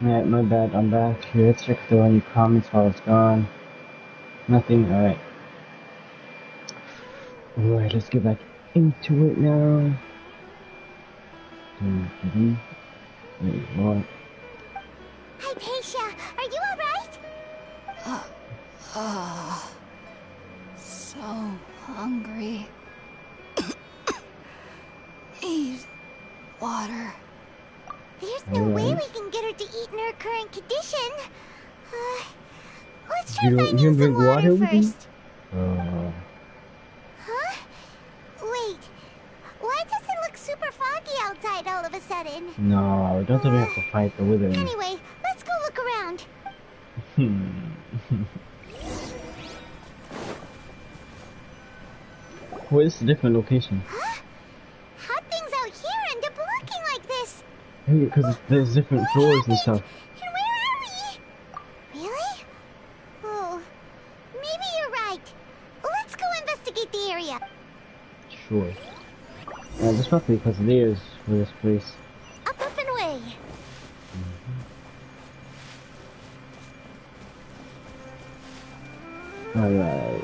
Alright, my bad, I'm back. Here, let's check if there were any comments while it's gone. Nothing, alright. Alright, let's get back into it now. Wait, what? Hypatia, are you alright? So hungry. Need water. There's no way we can get her to eat in her current condition. Let's try You finding some water first. Huh? Wait. Why does it look super foggy outside all of a sudden? No, don't tell me I have to fight the withering. Anyway, let's go look around. What is a different location? Huh? How things out here end up looking like this? Maybe because there's different floors and stuff. And where are we? Really? Oh, maybe you're right. Let's go investigate the area. Sure. This must be because there's for this place. Up and away. Alright.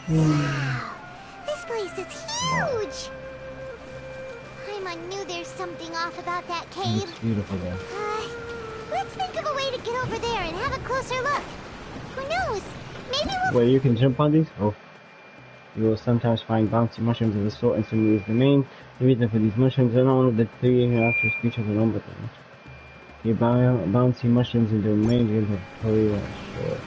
Wow, this place is huge. I knew there's something off about that cave. It's beautiful there. Let's think of a way to get over there and have a closer look. Who knows? Maybe we'll... Wait, you can jump on these? Oh. You will sometimes find bouncy mushrooms of the sort in Sumeru's domain. The reason for these mushrooms are not one of the three hereafter creatures alone, but them. You bouncy mushrooms in the domain of Victoria Shore.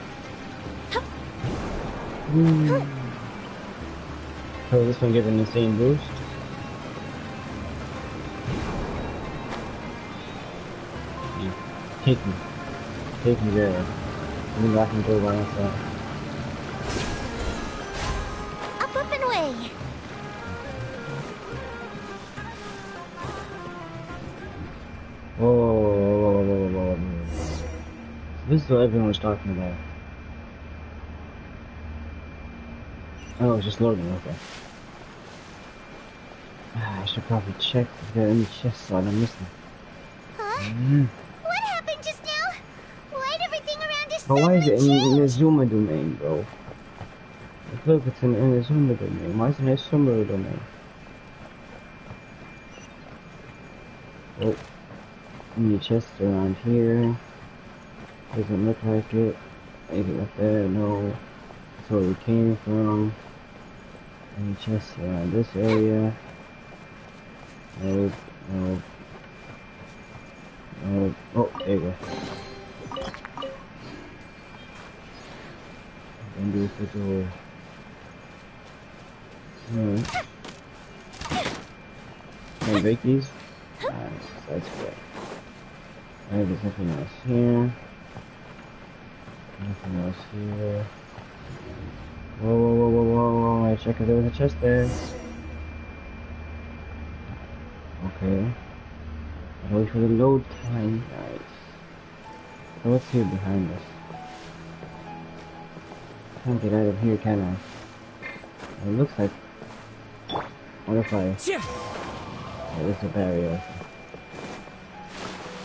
So this one gives an insane boost. Take me. Take me there. Let me back and go by myself. Up and away. Whoa. This is what everyone was talking about. Oh, it's just loading, okay. I should probably check if there are any chests that I'm missing. Huh? What happened just now? Why'd everything around us But why is it change? in the Zuma domain, bro? Look, it's in the Zuma domain. Why isn't it Sumeru domain? Oh. Any chests around here? Doesn't look like it. Anything up there? No. That's where we came from. Any chests around this area? Nope. Oh, there you go. Don't do it for door. Alright. Can I break these? Alright, that's great. Alright, there's nothing else here. Nothing else here. Whoa. I check if there was a chest there. Okay. I'll wait for the load time. Nice. So what's here behind us? Can't get out of here, can I? It looks like... What if I... Oh, there's a barrier.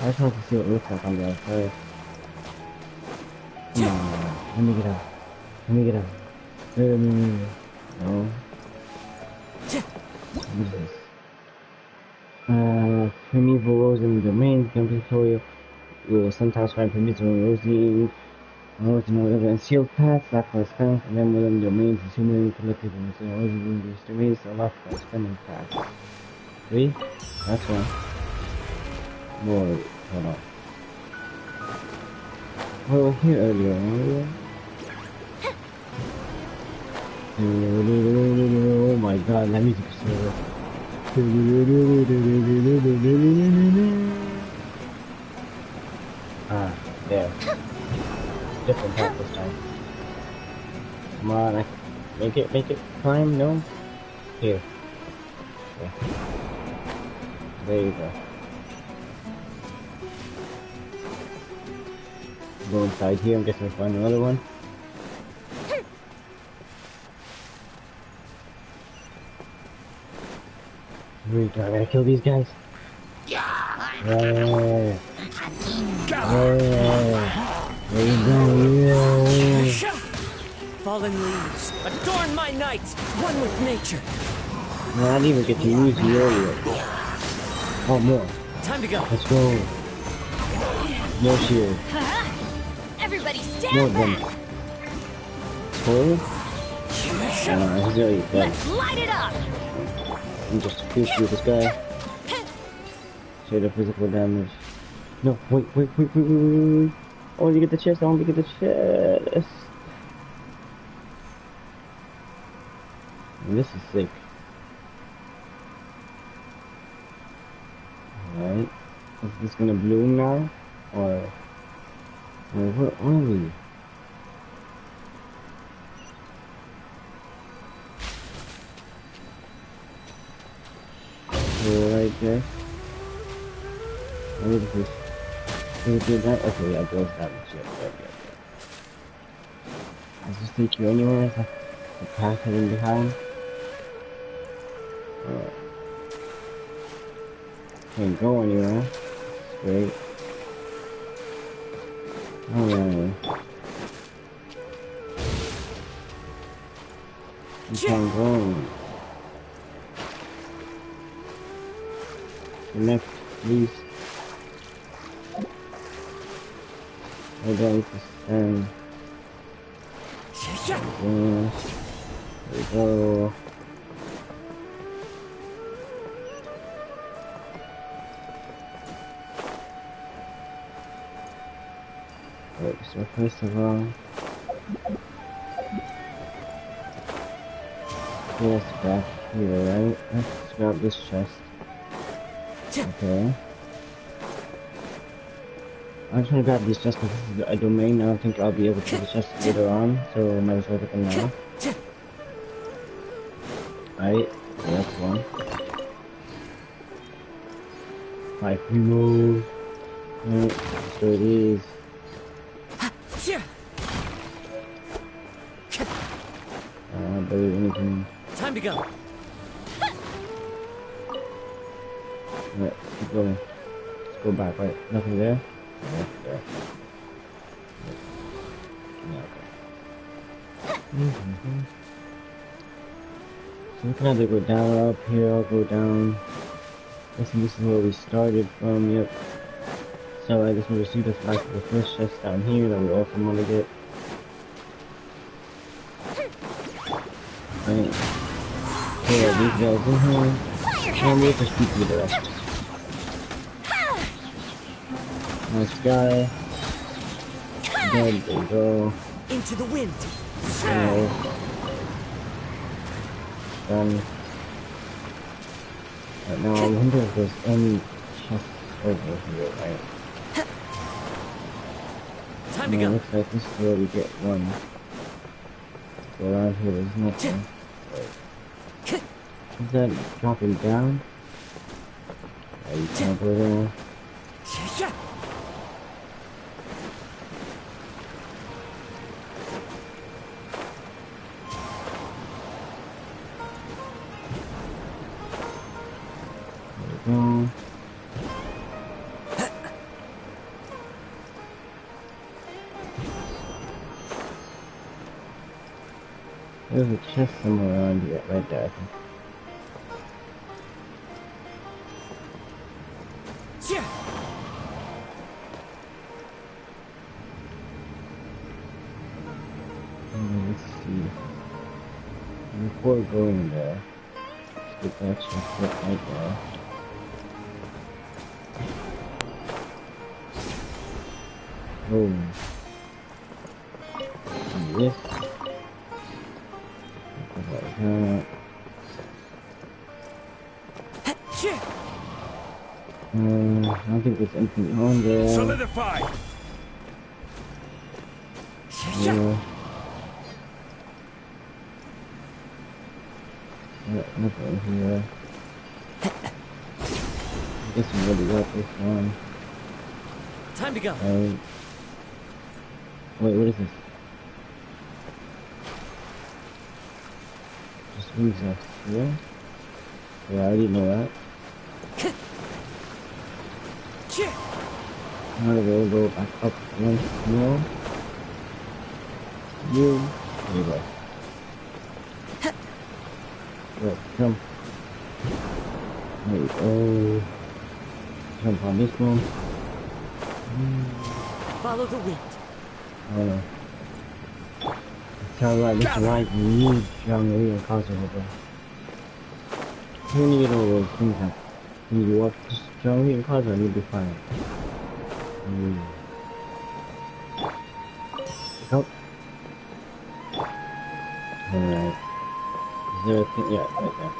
I just want to see what it looks like on the outside. Come on, let me get out. No. What is this? Primeval rose in the domain, complete tutorial. You will sometimes find primeval rosy and sealed paths that for spelling from them within domains, assuming collected in the rosy in these domains, so left by spelling paths. 3? That's one. More, hold on. Well, here earlier, Oh my god, that music is so good. Ah, there. Different path this time. Come on, make it climb, no? Here. Okay. There you go. Go inside here, I'm guessing we'll find another one. Wait, do I gotta kill these guys? Yeah. Yeah. There you go, yeah. Fallen leaves, adorn my night, one with nature. No, I didn't even get to use the area. Oh, more. Time to go. Let's go. More shield. Everybody stand More of them. back. Hold. He's already dead. Let's light it up. I'm just too with this guy. Straight up physical damage. No, wait. I want to get the chest. This is sick. Alright. Is this gonna bloom now? Or where are we? Right there. What is this? Can we do that? Okay, yeah, it goes that much. Yeah. Does this take you anywhere? Is that the path heading behind? Can't go anywhere. That's great. Alright. You can't go. Connect, please. We're going to stand. There we go. Wait, so first of all, yes, back here, right? Let's grab this chest. Okay. I'm just gonna grab these chests because this is a domain. I don't think I'll be able to get the chests later on, so I might as well get them now. Right, so that's one. 5 primo. Right, so it is. I don't believe anything. Time to go. Alright, keep going. Let's go back, right? Nothing there? Yeah, there. Yeah, okay. So we can either go down or up here, I'll go down. Guessing this is where we started from, yep. So I guess we'll receive this back to the first chest down here that we also want to get. Right. So these guys in here. And we'll just keep with the rest. Nice guy. There you go. Into the wind. Done. Right now, I wonder if there's any chests over here, right? Time to go. Looks like this is where we get one. Go around here, there's nothing. Wait. Is that dropping down? Yeah, you can't go there. There we go. There's a chest somewhere around here, right there, I think. Let's see. Before going there, let's get that chest right there. Oh. Yes. Like that. I don't think there's anything on there. Solidify. Yeah. Nothing here. I guess we already got this one. Time to go. Wait, what is this? Just moves us here. Yeah, I already know that. Now we'll go back up once more. There you go. Right, jump. There you go. Jump on this one. Follow the wind. Oh. Tell right, this right, you need Jean-Marie and Kosovo. You need all those things that when you watch just Jean-Marie and Kosovo, you'll be fine. Help. Alright. Is there a thing? Yeah, right there.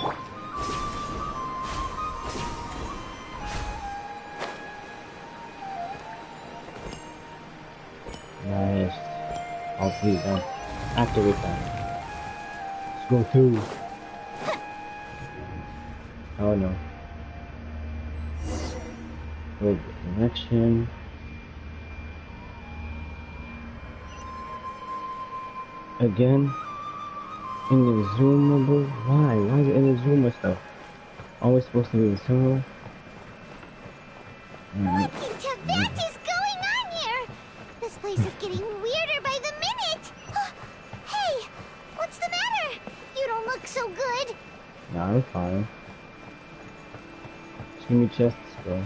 Nice. All three done. Activate that. Let's go through. Oh no. Go direction. Again. In the zoomable? Why? Why is it in the zoomer stuff? Always supposed to be in zoomer? What in Tibet is going on here? This place is getting weirder by the minute. Hey, what's the matter? You don't look so good. No, I'm fine. Just give me chests, bro.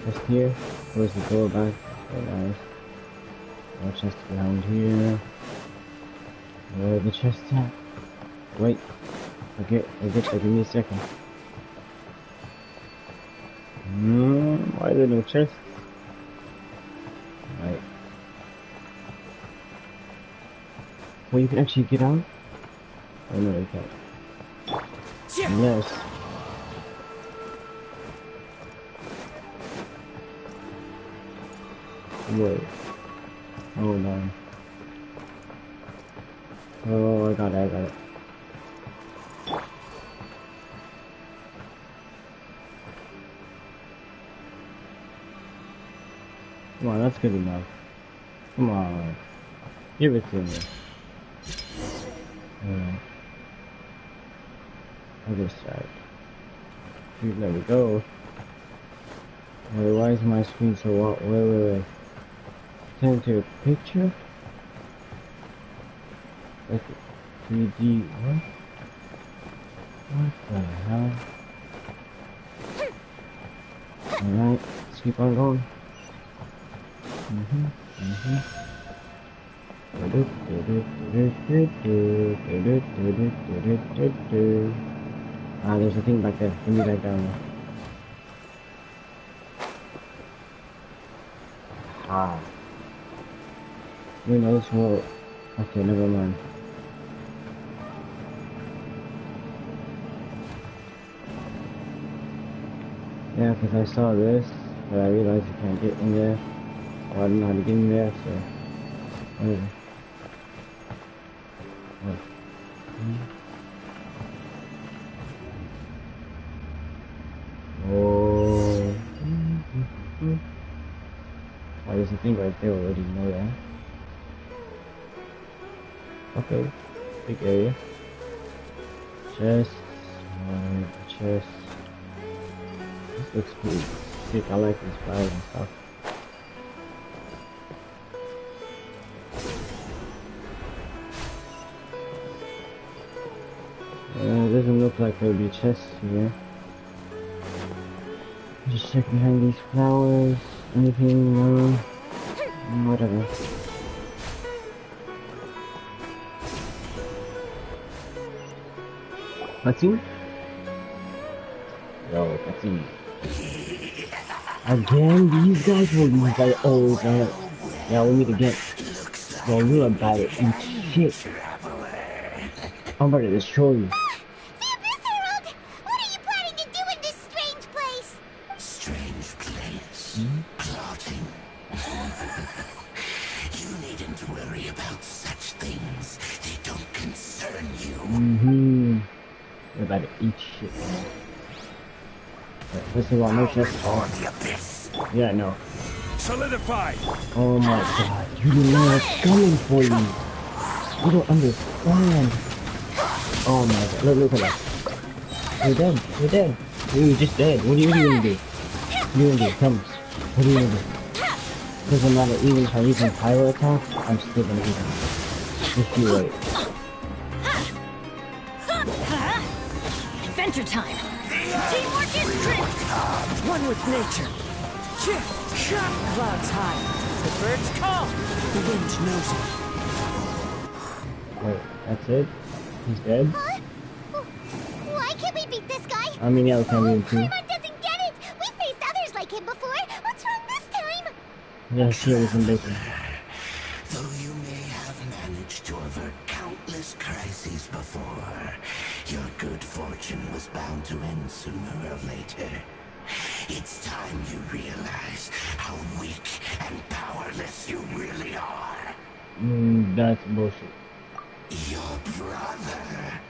Chest here. Where's the door back? Oh, nice. No chest behind here. Where are the chests at? Wait. Forget that. Give me a second. Why are there no chests? Right. Well, you can actually get out? Oh no, you can't. Yes. Wait. Hold on. Oh, I got it. Come on, that's good enough. Come on. Give it to me. Alright. Other side. Dude, there we go. Wait, why is my screen so out? Wait. Turn to a picture? Like 3D, what? What the hell? Alright, let's keep on going. Ah, there's a thing back there. Give me that down there. Ah. You know, it's more. Okay, never mind. Yeah, because I saw this, but I realized you can't get in there. Or I don't know how to get in there, so. Whatever. Oh. Oh, there's a thing right there already, you know that? Okay, big area. Chest, chest. This looks pretty sick. I like these flowers and stuff. It doesn't look like there'll be chests here. Just check behind these flowers. Anything? No. Whatever. Cutscene? Yo, cutscene. Again? These guys always are. Yeah, we need to get. Yo, you're about to eat shit. I'm about to destroy you. Harold, what are you planning to do in this strange place? Strange place? Plotting? You needn't worry about such things. They don't concern you. We're about to eat shit. First of all, no chest. The abyss. Yeah, no. Solidify. Oh my god, you do know what's coming for you. You don't understand. Oh my god, look at that. You're dead. You're just dead. What are you gonna do? What are you gonna do? Tell me. What are you gonna do? Doesn't matter, even if I'm using pyro attack, I'm still gonna eat him. Just you wait. Adventure time! Teamwork is strength! One with nature. Clouds high. The birds call. The wind knows it. Wait, that's it? He's dead? Huh? Why can't we beat this guy? I mean, yeah, we can beat him too. Paimon doesn't get it! We faced others like him before! What's wrong this time? Yeah, she was in bacon. Though you may have managed to avert countless crises before, your good fortune was bound to end sooner or later. It's time you realize how weak and powerless you really are. That's bullshit. Your brother.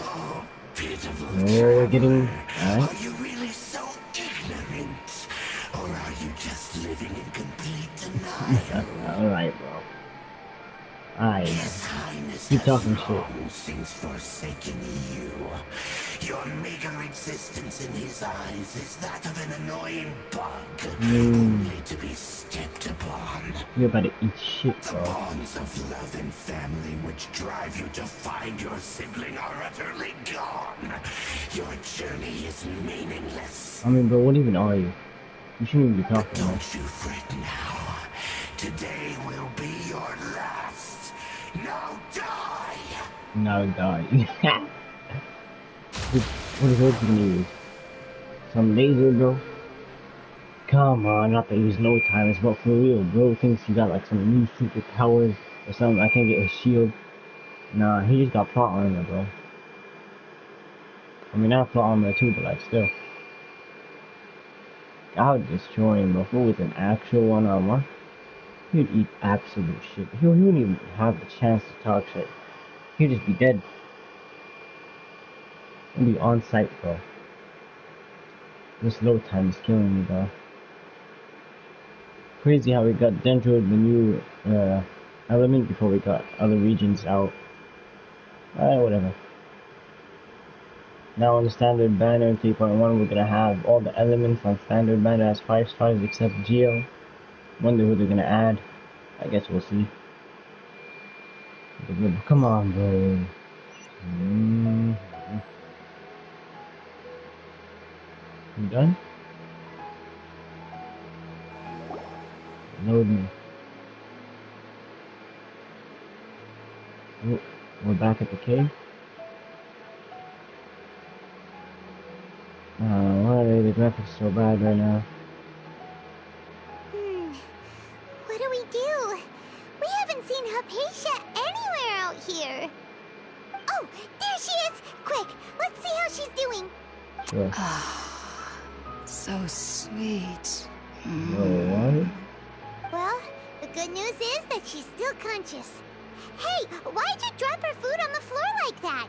Oh, pitiful. We're getting... Are you really so ignorant? Or are you just living in complete denial? Alright, bro. His Highness keep talking has shit. long since forsaken you. Your meager existence in his eyes is that of an annoying bug, only to be stepped upon. You're about to eat shit, The bro. bonds of love and family which drive you to find your sibling are utterly gone. Your journey is meaningless. I mean, bro, what even are you? You shouldn't even be But talking, man. don't you fret now. Today will be your last. Now die! Now die. What is he gonna use? Some laser, bro? Come on, not to use no time, but for real, bro thinks he got like some new superpowers or something. I can't get his shield. Nah, he just got plot armor, bro. I mean, not plot armor too, but like still. I would destroy him, bro. If it was an actual one-on-one, he'd eat absolute shit. He wouldn't even have the chance to talk shit. He'd just be dead. He'd be on sight, bro. This low time is killing me, bro. Crazy how we got Dendro, the new element, before we got other regions out. Whatever. Now on the standard banner 3.1, we're gonna have all the elements on standard banner as 5 stars except Geo. Wonder who they're gonna add. I guess we'll see. Come on, bro. You done? Load me. Oh, we're back at the cave. Why are the graphics so bad right now? What do we do? We haven't seen Hypatia anywhere out here. Oh, there she is! Quick, let's see how she's doing. Sure. So sweet. What? Well, the good news is that she's still conscious. Hey, why'd you drop her food on the floor like that?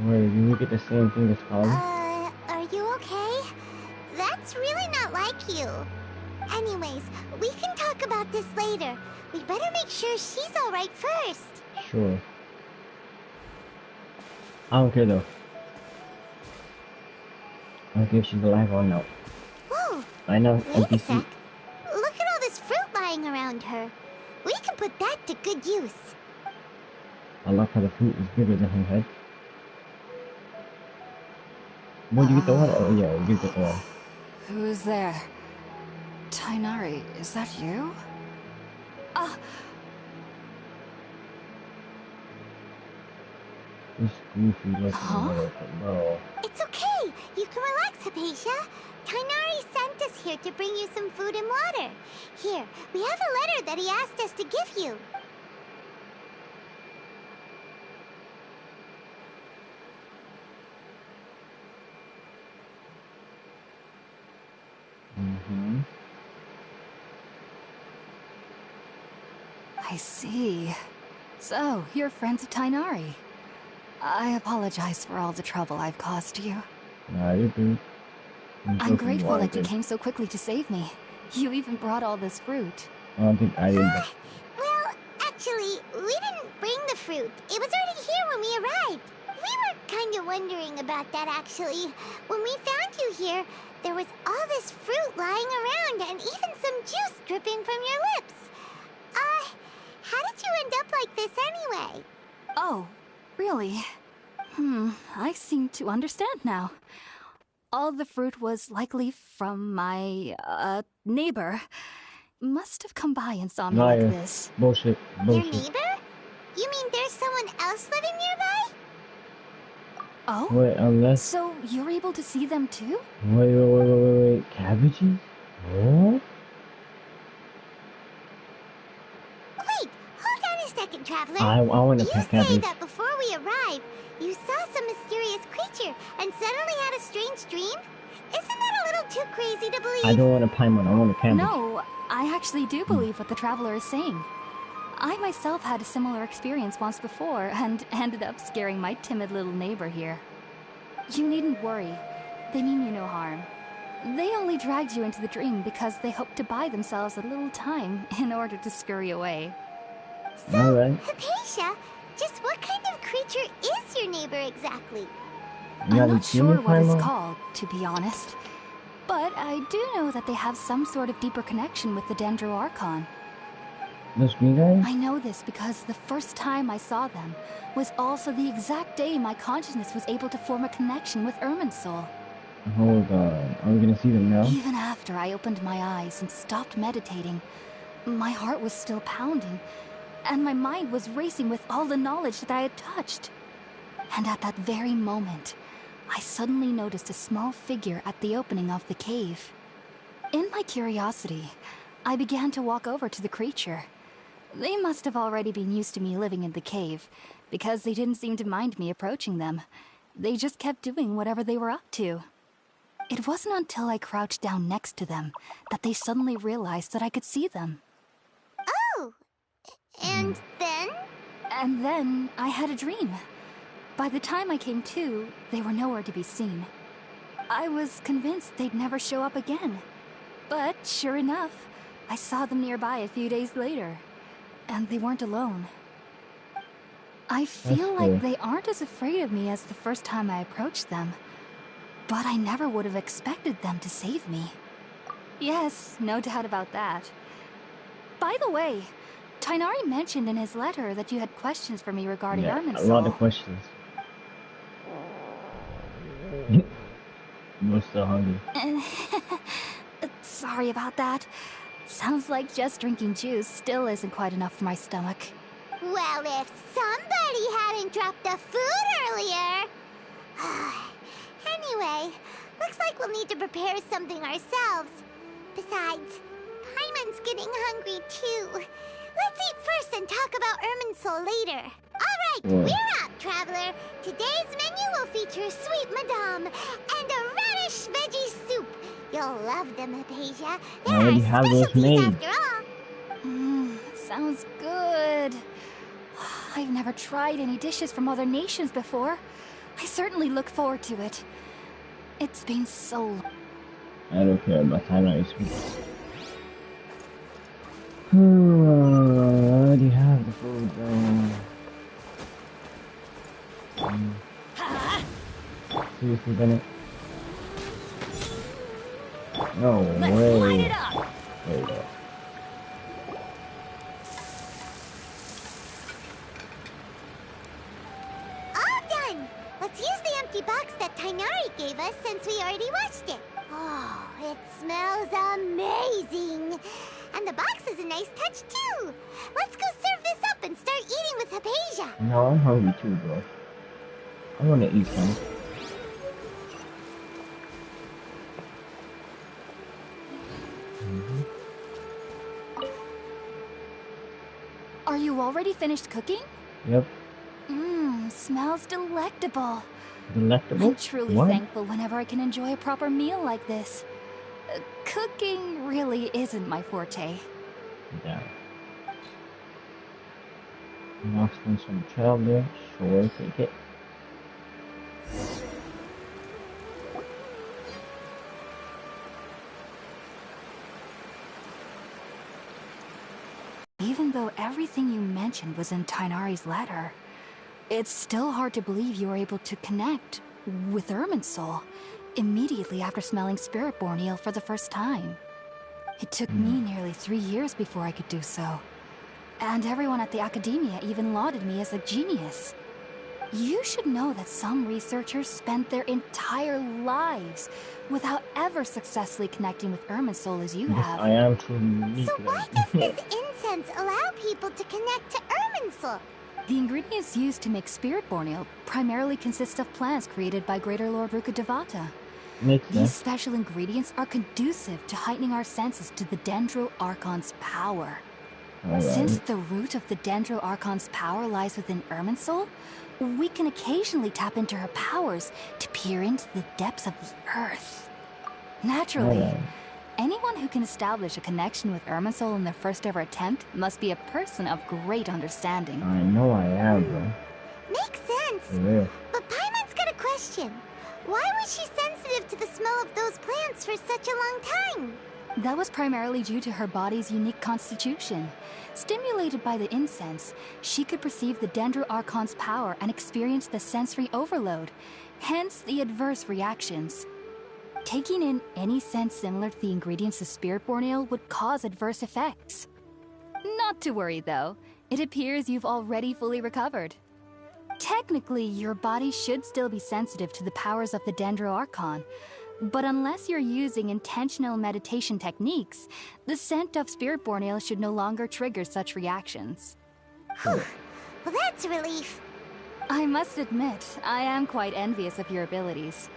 Wait, did you get the same thing as Colin? Are you okay? That's really not like you. Anyways, we can talk about this later. We better make sure she's alright first. Sure. I don't care though. I don't care if she's alive or not. Whoa! I know. Wait a sec. Look at all this fruit lying around her. We can put that to good use. I like how the fruit is bigger than her head. Where'd you get the water? Oh yeah, you get the water. Who's there? Tainari, is that you? This goofy looking bro. It's okay. You can relax, Hypatia. Tainari sent us here to bring you some food and water. Here, we have a letter that he asked us to give you. I see. So, you're friends of Tainari. I apologize for all the trouble I've caused you. Nah, you're good. I'm grateful that you came so quickly to save me. You even brought all this fruit. I don't think I did. Well, actually, Actually, we didn't bring the fruit. It was already here when we arrived. We were kind of wondering about that, actually. When we found you here, there was all this fruit lying around and even some juice dripping from your lips. How did you end up like this anyway? Oh, really? I seem to understand now. All the fruit was likely from my, neighbor. Must have come by and saw me like this. Bullshit. Your neighbor? You mean there's someone else living nearby? Oh? Wait, unless... So you're able to see them too? Wait. Cabbages? What? Wait, hold on a second, Traveler. I want to pet cabbage. You say that before we arrived, you saw some mysterious creature and suddenly had a strange dream? Isn't that a little too crazy to believe? I don't want a paimon, I want a cabbage. No, I actually do believe what the Traveler is saying. I myself had a similar experience once before and ended up scaring my timid little neighbor here. You needn't worry. They mean you no harm. They only dragged you into the dream because they hoped to buy themselves a little time in order to scurry away. So, Hypatia, just what kind of creature is your neighbor exactly? I'm not sure what it's called, to be honest. But I do know that they have some sort of deeper connection with the Dendroarchon. Those green guys? I know this because the first time I saw them was also the exact day my consciousness was able to form a connection with Irminsul. Hold on, are we gonna see them now? Even after I opened my eyes and stopped meditating, my heart was still pounding, and my mind was racing with all the knowledge that I had touched. And at that very moment, I suddenly noticed a small figure at the opening of the cave. In my curiosity, I began to walk over to the creature. They must have already been used to me living in the cave, because they didn't seem to mind me approaching them. They just kept doing whatever they were up to. It wasn't until I crouched down next to them that they suddenly realized that I could see them. Oh! And then? And then I had a dream. By the time I came to, they were nowhere to be seen. I was convinced they'd never show up again. But sure enough, I saw them nearby a few days later. And they weren't alone. I feel like they aren't as afraid of me as the first time I approached them. But I never would have expected them to save me. Yes, no doubt about that. By the way, Tighnari mentioned in his letter that you had questions for me regarding Irminsul. A lot of questions. We're still hungry. Sorry about that. Sounds like just drinking juice still isn't quite enough for my stomach. Well, if somebody hadn't dropped the food earlier... Anyway, looks like we'll need to prepare something ourselves. Besides, Paimon's getting hungry too. Let's eat first and talk about Irminsul later. Alright, we're out, Traveler. Today's menu will feature sweet madame and a radish veggie soup. You'll love them, Hypatia. I already have those made. After all. Sounds good. I've never tried any dishes from other nations before. I certainly look forward to it. It's been so long. I don't care about time I speak. I already have the food though. Seriously, Bennett? No way. Light it up. There you go. All done! Let's use the empty box that Tighnari gave us since we already washed it. Oh, it smells amazing! And the box is a nice touch too! Let's go serve this up and start eating with Hypatia! No, I'm hungry too, bro. I wanna eat some. Are you already finished cooking? Yep. Smells delectable. Delectable? I'm truly thankful whenever I can enjoy a proper meal like this. Cooking really isn't my forte. Yeah. Announcements from the traveler. Sure, take it. Even though everything you mentioned was in Tighnari's letter, it's still hard to believe you were able to connect with Irminsul immediately after smelling Spiritborn eel for the first time. It took me nearly 3 years before I could do so. And everyone at the Academia even lauded me as a genius. You should know that some researchers spent their entire lives without ever successfully connecting with Irminsul as you have. I am truly unique. So why does this incense allow people to connect to Irminsul? The ingredients used to make Spiritborn eel primarily consist of plants created by Greater Lord Rukkhadevata. These special ingredients are conducive to heightening our senses to the Dendro Archon's power. Since the root of the Dendro Archon's power lies within Irminsul, we can occasionally tap into her powers to peer into the depths of the earth. Naturally, anyone who can establish a connection with Irminsul in their first ever attempt must be a person of great understanding. I know I am, bro. Makes sense. Yeah. But Paimon's got a question. Why was she sensitive to the smell of those plants for such a long time? That was primarily due to her body's unique constitution. Stimulated by the incense, she could perceive the Dendro Archon's power and experience the sensory overload, hence the adverse reactions. Taking in any scent similar to the ingredients of Spiritborn eel would cause adverse effects. Not to worry though, it appears you've already fully recovered. Technically, your body should still be sensitive to the powers of the Dendro Archon, but unless you're using intentional meditation techniques, the scent of Spiritborn eel should no longer trigger such reactions. Whew. Well, that's a relief. I must admit, I am quite envious of your abilities.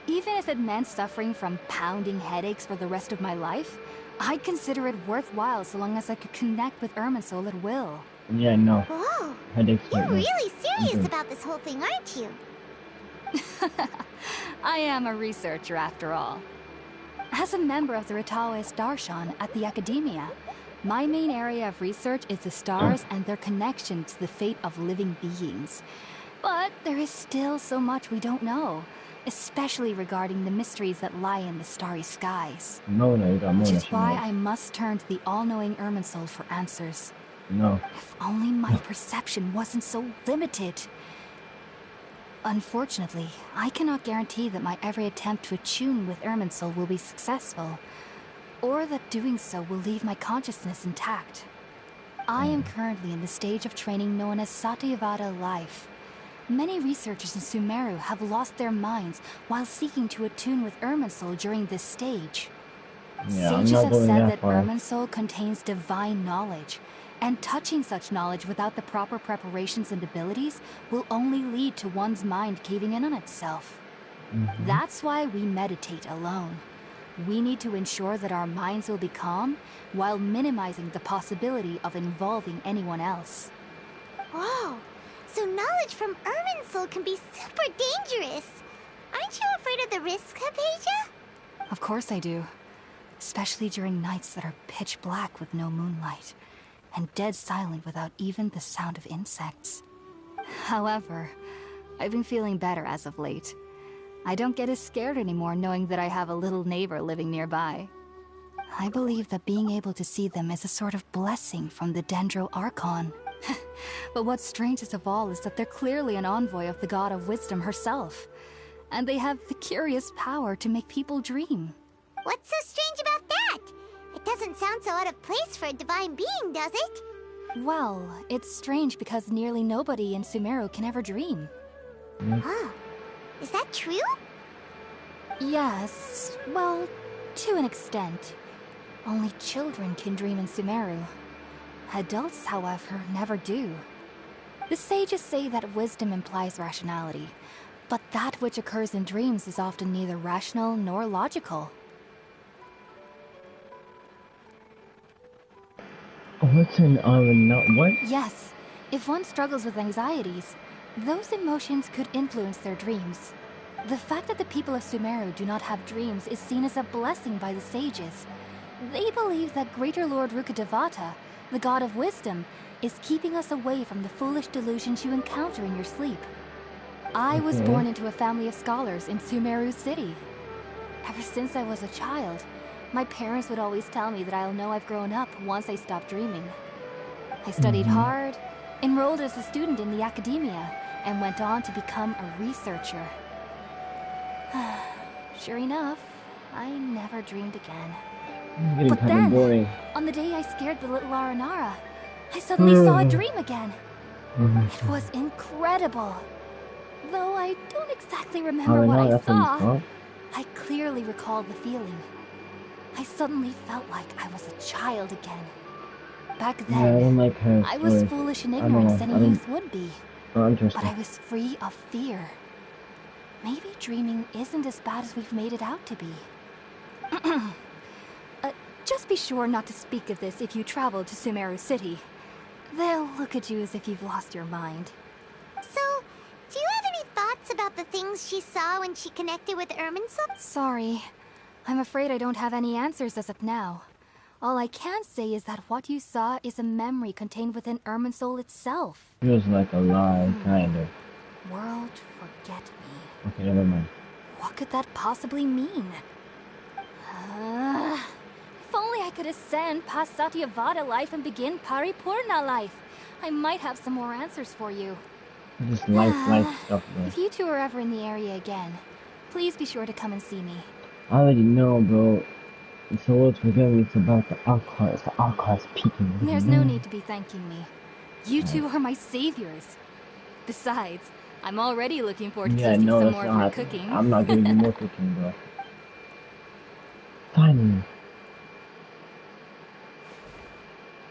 Even if it meant suffering from pounding headaches for the rest of my life, I'd consider it worthwhile so long as I could connect with Irminsul at will. Yeah, no. Whoa. Headaches. You're really serious about this whole thing, aren't you? I am a researcher after all. As a member of the Ritaoist Darshan at the Academia, my main area of research is the stars and their connection to the fate of living beings. But there is still so much we don't know, especially regarding the mysteries that lie in the starry skies. No, you got more. Which is why I must turn to the all-knowing Irminsul for answers. No. If only my perception wasn't so limited. Unfortunately, I cannot guarantee that my every attempt to attune with Irminsul will be successful, or that doing so will leave my consciousness intact. I am currently in the stage of training known as Satyavada life. Many researchers in Sumeru have lost their minds while seeking to attune with Irminsul during this stage. Sages have said that Irminsul contains divine knowledge, and touching such knowledge without the proper preparations and abilities will only lead to one's mind caving in on itself. That's why we meditate alone. We need to ensure that our minds will be calm while minimizing the possibility of involving anyone else. Whoa! So knowledge from Irminsul can be super dangerous. Aren't you afraid of the risks, Hypatia? Of course I do. Especially during nights that are pitch black with no moonlight, and dead silent without even the sound of insects. However, I've been feeling better as of late. I don't get as scared anymore knowing that I have a little neighbor living nearby. I believe that being able to see them is a sort of blessing from the Dendro Archon. But what's strangest of all is that they're clearly an envoy of the God of Wisdom herself. And they have the curious power to make people dream. What's so strange about that? It doesn't sound so out of place for a divine being, does it? Well, it's strange because nearly nobody in Sumeru can ever dream. Huh. Is that true? Yes, well, to an extent. Only children can dream in Sumeru. Adults, however, never do. The sages say that wisdom implies rationality, but that which occurs in dreams is often neither rational nor logical. What's an what? Yes, if one struggles with anxieties, those emotions could influence their dreams. The fact that the people of Sumeru do not have dreams is seen as a blessing by the sages. They believe that Greater Lord Rukkhadevata, the God of Wisdom, is keeping us away from the foolish delusions you encounter in your sleep. I was born into a family of scholars in Sumeru City. Ever since I was a child, my parents would always tell me that I'll know I've grown up once I stop dreaming. I studied hard, enrolled as a student in the academia, and went on to become a researcher. Sure enough, I never dreamed again. But then, boring. On the day I scared the little Aranara, I suddenly saw a dream again. It was incredible. Though I don't exactly remember what I saw, I clearly recalled the feeling. I suddenly felt like I was a child again. Back then, I was foolish and ignorant as any youth would be. But I was free of fear. Maybe dreaming isn't as bad as we've made it out to be. Just be sure not to speak of this if you travel to Sumeru City. They'll look at you as if you've lost your mind. So, do you have any thoughts about the things she saw when she connected with Irminsul? Sorry. I'm afraid I don't have any answers as of now. All I can say is that what you saw is a memory contained within Irminsul itself. Feels like a lie, kind of. World, forget me. Okay, never mind. What could that possibly mean? If only I could ascend past Satyavada life and begin Paripurna life. I might have some more answers for you. Just life stuff, bro. If you two are ever in the area again, please be sure to come and see me. I already know, bro. It's the world's forgetting. It's about the outcry. It's the outcry's peaking. There's no need to be thanking me. You two are my saviors. Besides, I'm already looking forward to tasting some more of your cooking. I'm not giving you more cooking, bro. Finally.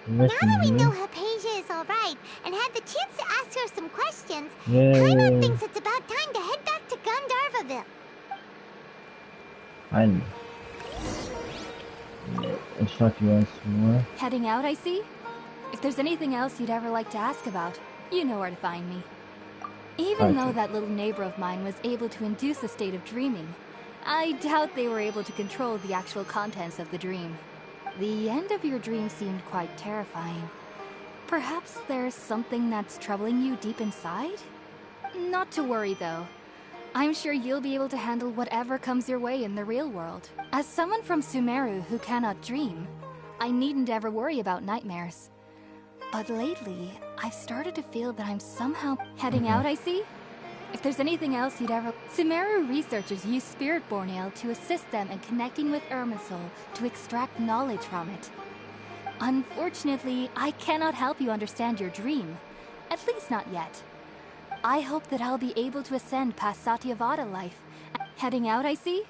Now that we know Hypatia is alright, and had the chance to ask her some questions, Paimon thinks it's about time to head back to Gandharvaville. Finally. Instruct you once more. Heading out, I see? If there's anything else you'd ever like to ask about, you know where to find me. Even though that little neighbor of mine was able to induce a state of dreaming, I doubt they were able to control the actual contents of the dream. The end of your dream seemed quite terrifying. Perhaps there's something that's troubling you deep inside? Not to worry, though. I'm sure you'll be able to handle whatever comes your way in the real world. As someone from Sumeru who cannot dream, I needn't ever worry about nightmares. But lately, I've started to feel that I'm somehow heading out, I see? If there's anything else you'd ever... Sumeru researchers use Spirit-Born Ale to assist them in connecting with Irminsul to extract knowledge from it. Unfortunately, I cannot help you understand your dream. At least not yet. I hope that I'll be able to ascend past Satyavada life. Heading out, I see?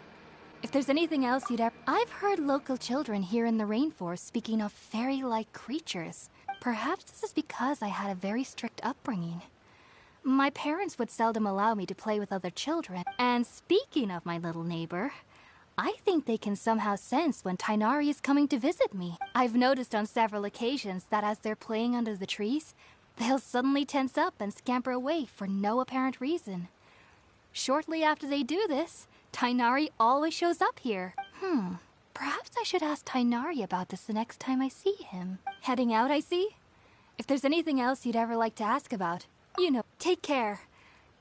If there's anything else you'd ever... I've heard local children here in the rainforest speaking of fairy-like creatures. Perhaps this is because I had a very strict upbringing. My parents would seldom allow me to play with other children. And speaking of my little neighbor, I think they can somehow sense when Tighnari is coming to visit me. I've noticed on several occasions that as they're playing under the trees, they'll suddenly tense up and scamper away for no apparent reason. Shortly after they do this, Tighnari always shows up here. Perhaps I should ask Tighnari about this the next time I see him. Heading out, I see? If there's anything else you'd ever like to ask about, you know, take care.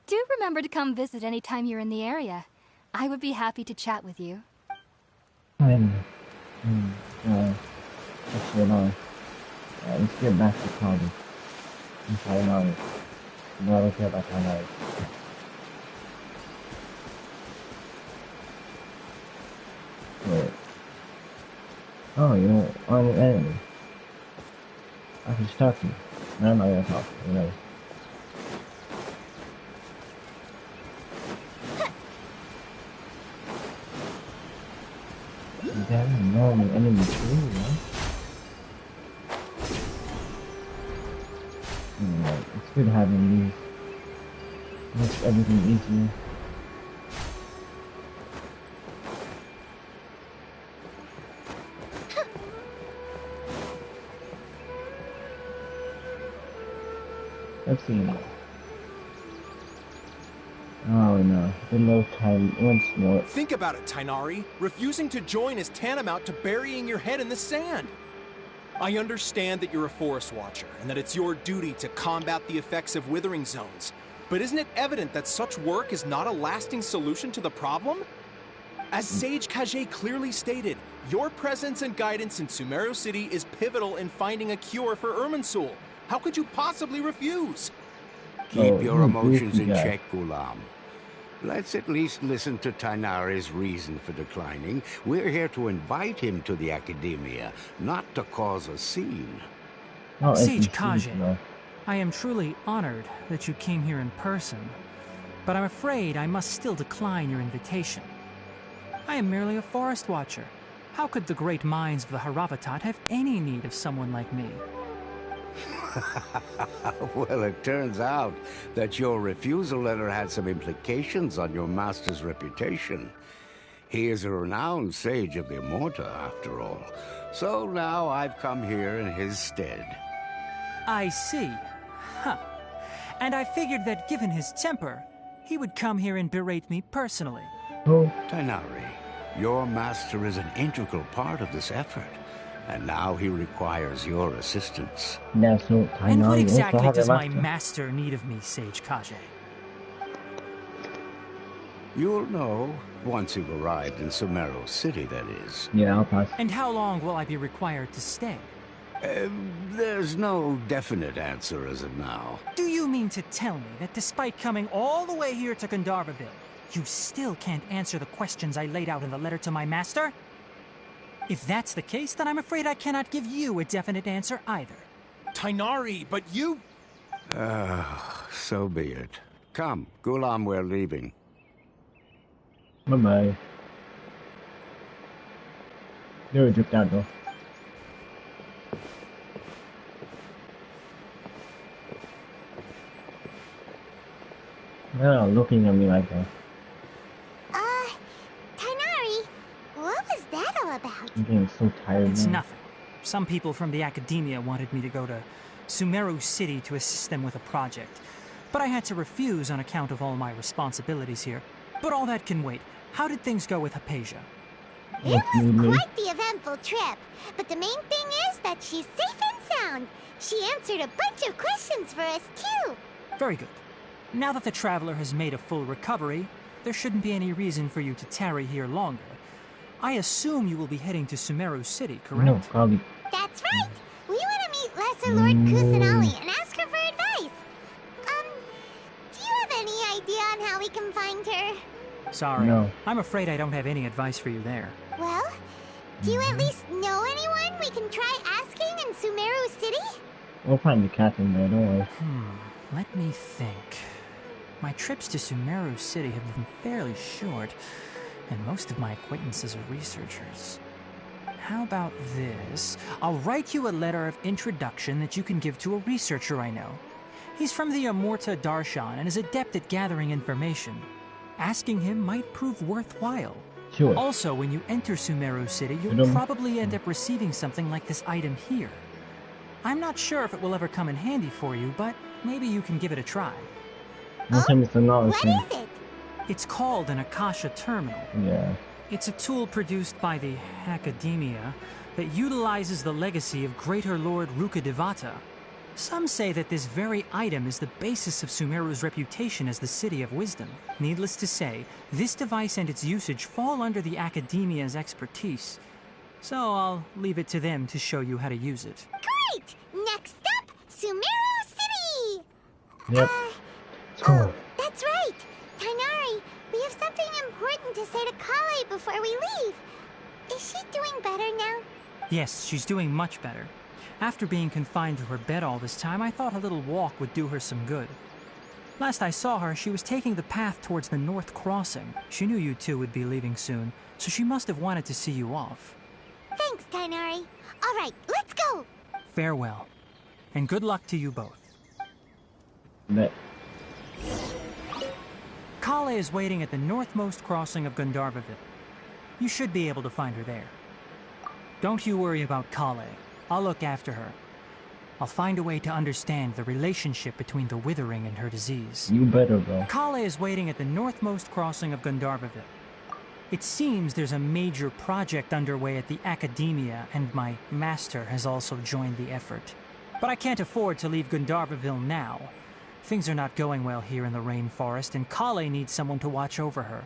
Do remember to come visit any time you're in the area. I would be happy to chat with you. That's so long. Let's get back to college. I'm sorry, no. No, let's get back to college. Wait. Oh, you're on your enemy. I can start you. No, I'm not gonna talk. Whatever. That is normal enemy tree, right? It's good having these. Makes everything easier. Let's see. Oh no, the low time once more. Think about it, Tighnari. Refusing to join is tantamount to burying your head in the sand. I understand that you're a forest watcher, and that it's your duty to combat the effects of withering zones. But isn't it evident that such work is not a lasting solution to the problem? As Sage Kage clearly stated, your presence and guidance in Sumeru City is pivotal in finding a cure for Irminsul. How could you possibly refuse? Keep your emotions in check, Ghulam. Let's at least listen to Tainari's reason for declining. We're here to invite him to the Academia, not to cause a scene. Sage Kage, I am truly honored that you came here in person, but I'm afraid I must still decline your invitation. I am merely a forest watcher. How could the great minds of the Haravatat have any need of someone like me? Well, it turns out that your refusal letter had some implications on your master's reputation. He is a renowned sage of the Immorta, after all. So now I've come here in his stead. I see. Huh. And I figured that given his temper, he would come here and berate me personally. Tainari, your master is an integral part of this effort. And now he requires your assistance. And what exactly does my master need of me, Sage Kage? You'll know once you've arrived in Sumeru City, that is. Yeah, I'll pass. And how long will I be required to stay? There's no definite answer as of now. Do you mean to tell me that despite coming all the way here to Gandharvaville, you still can't answer the questions I laid out in the letter to my master? If that's the case, then I'm afraid I cannot give you a definite answer either. Tainari, but you... So be it. Come, Ghulam, we're leaving. Bye-bye. You're jumped out though. They're not looking at me like that. Tainari, what was that all about? I'm getting so tired It's now. nothing. Some people from the Academia wanted me to go to Sumeru City to assist them with a project, but I had to refuse on account of all my responsibilities here. But all that can wait. How did things go with Hypatia? It was quite the eventful trip, but the main thing is that she's safe and sound. She answered a bunch of questions for us, too. Very good. Now that the traveler has made a full recovery, there shouldn't be any reason for you to tarry here longer. I assume you will be heading to Sumeru City, correct? No, probably. That's right. We want to meet Lesser Lord Kusanali and ask her for advice. Do you have any idea on how we can find her? Sorry. No. I'm afraid I don't have any advice for you there. Well, do you at least know anyone we can try asking in Sumeru City? We'll find the captain there, don't worry. Let me think. My trips to Sumeru City have been fairly short, and most of my acquaintances are researchers. How about this? I'll write you a letter of introduction that you can give to a researcher I know. He's from the Immorta Darshan and is adept at gathering information. Asking him might prove worthwhile. Sure. Also, when you enter Sumeru City, you'll probably end up receiving something like this item here. I'm not sure if it will ever come in handy for you, but maybe you can give it a try. What is it? It's called an Akasha Terminal. Yeah. It's a tool produced by the Academia that utilizes the legacy of Greater Lord Rukkhadevata. Some say that this very item is the basis of Sumeru's reputation as the City of Wisdom. Needless to say, this device and its usage fall under the Academia's expertise. So I'll leave it to them to show you how to use it. Great! Next up, Sumeru City! Yep. Oh, that's right! Tainari, we have something important to say to Kale before we leave. Is she doing better now? Yes, she's doing much better. After being confined to her bed all this time, I thought a little walk would do her some good. Last I saw her, she was taking the path towards the North Crossing. She knew you two would be leaving soon, so she must have wanted to see you off. Thanks, Tainari. All right, let's go! Farewell, and good luck to you both. Kale is waiting at the northmost crossing of Gandharvaville. You should be able to find her there. Don't you worry about Kale. I'll look after her. I'll find a way to understand the relationship between the Withering and her disease. You better, bro. Kale is waiting at the northmost crossing of Gandharvaville. It seems there's a major project underway at the Academia, and my master has also joined the effort. But I can't afford to leave Gandharvaville now. Things are not going well here in the rainforest, and Kale needs someone to watch over her.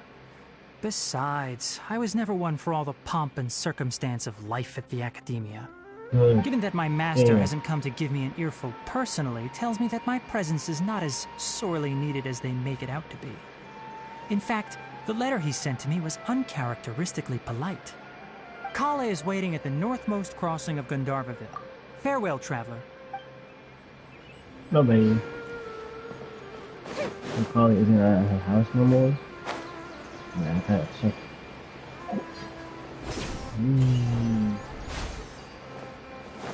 Besides, I was never one for all the pomp and circumstance of life at the Academia. Good. Given that my master hasn't come to give me an earful personally, tells me that my presence is not as sorely needed as they make it out to be. In fact, the letter he sent to me was uncharacteristically polite. Kale is waiting at the northmost crossing of Gandharvaville. Farewell, traveler. Bye-bye. Kale isn't at her house no more. Yeah, I gotta check.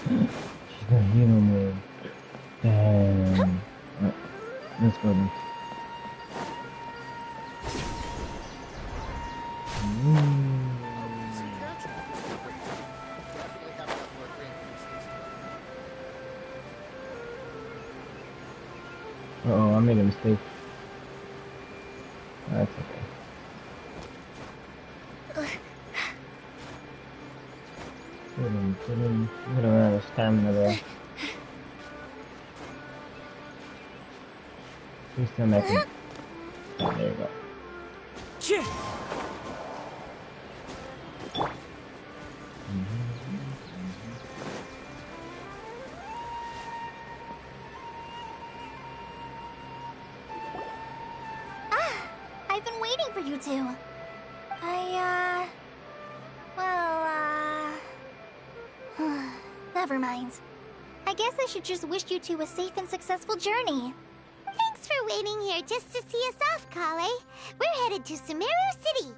She's not here no more. Damn. Let's go then. Uh-oh, I made a mistake. That's okay. Put him. I'm gonna run out of stamina though. Please tell me I can. Oh, there you go. I've been waiting for you two. Never mind. I guess I should just wish you two a safe and successful journey. Thanks for waiting here just to see us off, Kale. We're headed to Sumeru City.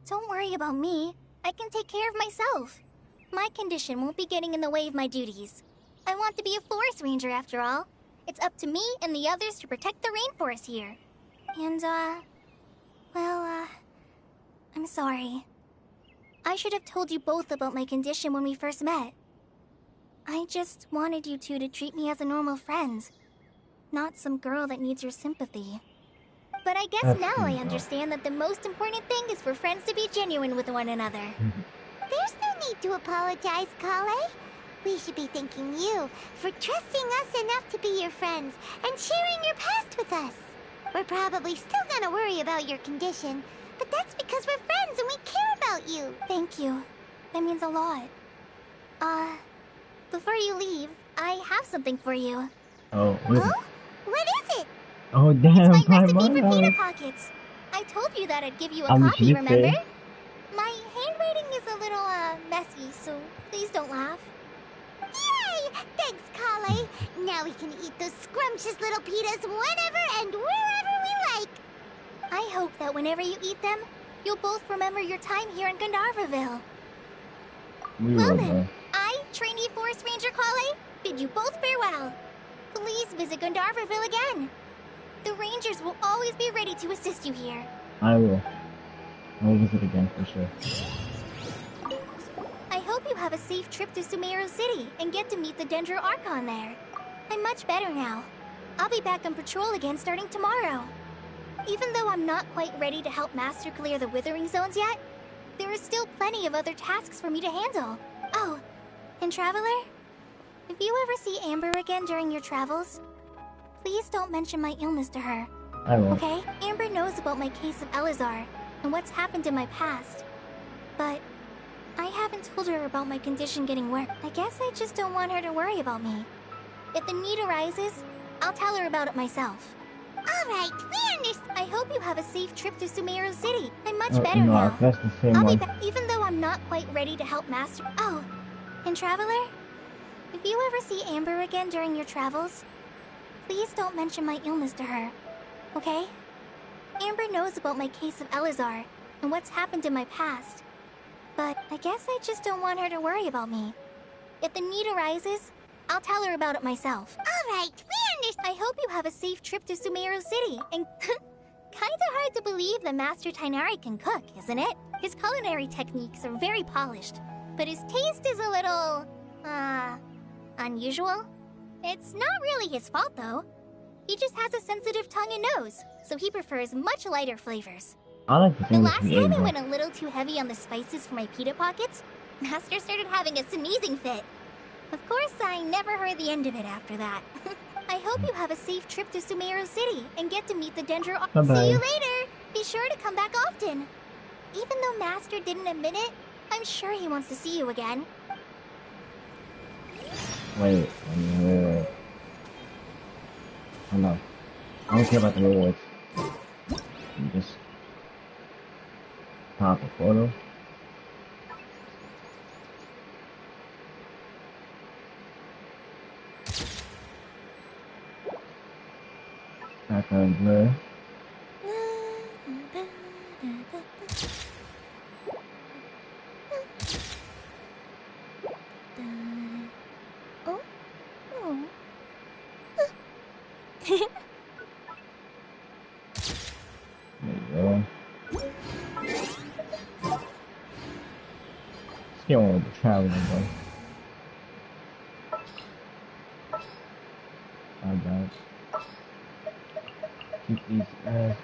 Don't worry about me. I can take care of myself. My condition won't be getting in the way of my duties. I want to be a forest ranger after all. It's up to me and the others to protect the rainforest here. And, I'm sorry. I should have told you both about my condition when we first met. I just wanted you two to treat me as a normal friend, not some girl that needs your sympathy. But I guess now I understand that the most important thing is for friends to be genuine with one another. There's no need to apologize, Kale. We should be thanking you for trusting us enough to be your friends and sharing your past with us. We're probably still gonna worry about your condition, but that's because we're friends and we care about you. Thank you. That means a lot. Before you leave, I have something for you. Oh, what is it? What is it? Oh, damn, it's my recipe for pita pockets. I told you that I'd give you a copy, remember? My handwriting is a little, messy, so please don't laugh. Yay! Thanks, Kale. Now we can eat those scrumptious little pitas whenever and wherever we like. I hope that whenever you eat them, you'll both remember your time here in Gandharvaville. Well then, I, trainee Forest Ranger Kale, bid you both farewell. Please visit Gandharvaville again. The Rangers will always be ready to assist you here. I will. I'll visit again for sure. I hope you have a safe trip to Sumeru City and get to meet the Dendro Archon there. I'm much better now. I'll be back on patrol again starting tomorrow. Even though I'm not quite ready to help Master clear the Withering Zones yet, there are still plenty of other tasks for me to handle. Oh, and Traveler, if you ever see Amber again during your travels, please don't mention my illness to her. I won't. Okay? Amber knows about my case of Elazar and what's happened in my past. But I haven't told her about my condition getting worse. I guess I just don't want her to worry about me. If the need arises, I'll tell her about it myself. Alright, we understand. I hope you have a safe trip to Sumeru City. I'm much better now. That's the same I'll one. be back, even though I'm not quite ready to help Master. Oh, and Traveler, if you ever see Amber again during your travels, please don't mention my illness to her, okay? Amber knows about my case of Elazar and what's happened in my past. But I guess I just don't want her to worry about me. If the need arises, I'll tell her about it myself. Alright, we understand. I hope you have a safe trip to Sumeru City. And kinda hard to believe that Master Tighnari can cook, isn't it? His culinary techniques are very polished, but his taste is a little, unusual. It's not really his fault, though. He just has a sensitive tongue and nose, so he prefers much lighter flavors. I like The last time I went a little too heavy on the spices for my pita pockets, Master started having a sneezing fit. Of course, I never heard the end of it after that. I hope you have a safe trip to Sumeru City and get to meet the Dendro. Bye-bye. See you later! Be sure to come back often. Even though Master didn't admit it, I'm sure he wants to see you again. Wait. Oh no. I don't care about the rewards. You just pop a photo. Background blur. Still want to travel though. Alright. Keep these guys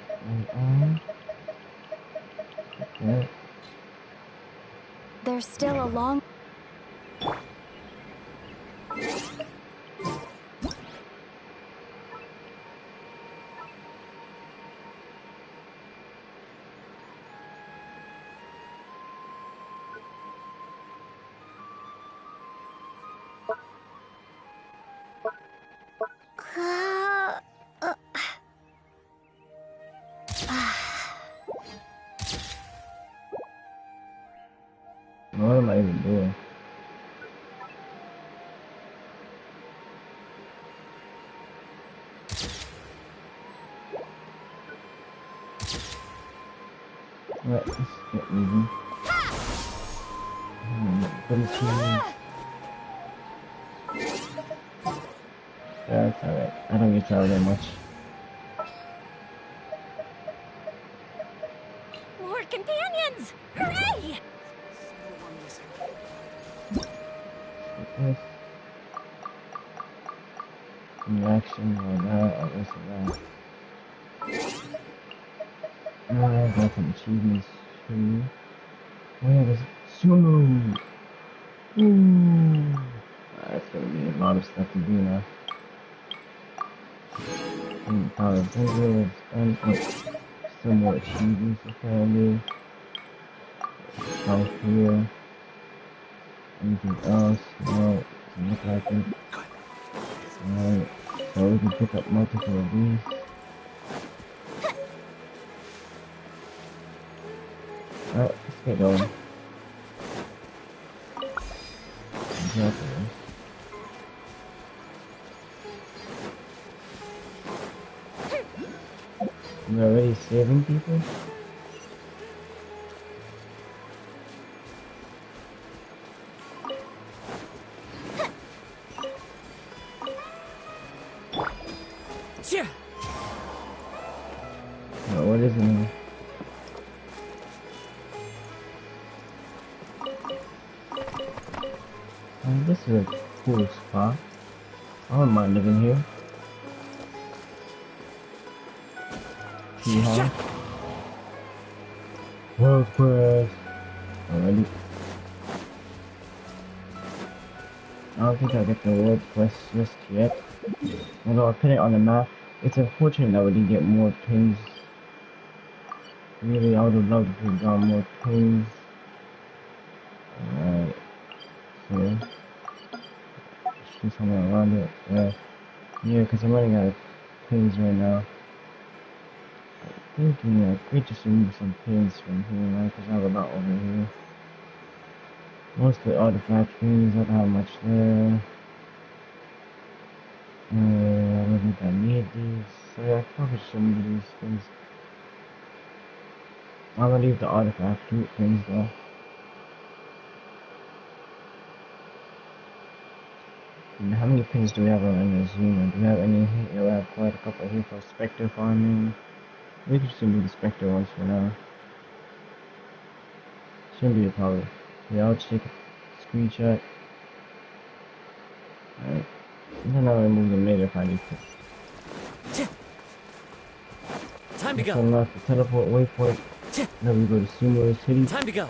on. Okay. There's still a long... What am I even doing? Let's get moving. That's alright. I don't get travel that much. More companions! Hooray! This. Reaction or that or this or that. I got some achievements too. Oh yeah, there's Sumeru! Ooh! That's gonna be a lot of stuff to do now. Power of Vigor, and still more achievements apparently. Health here. Anything else? No, doesn't look like it. Alright, so we can pick up multiple of these. Alright, let's get going. Exactly. We're already saving people? What is it? This is a cool spot. I don't mind living here. Huh? WordPress. Already. I don't think I'll get the WordPress just yet. Although I put it on the map. It's unfortunate that we didn't get more pins. Really, I would have loved to have gotten more pins. Alright. So, let's do something around it. Yeah, because I'm running out of pins right now. I'm thinking we just remove some pins from here, right? Because I have a lot over here. Mostly artifact pins, I don't have much there. I don't think I need these. So yeah, I probably shouldn't do these things. I'm gonna leave the artifact things though. And how many pins do we have on the Zuma? Do we have any here? Yeah, we have quite a couple here for Spectre farming. We could just do the Spectre ones for now. Shouldn't be a problem. Yeah, I'll take a screenshot. Alright. And then I'll remove them later if I need to. Time to go. Unlock the teleport waypoint. Then we go to Sumeru City. Time to go.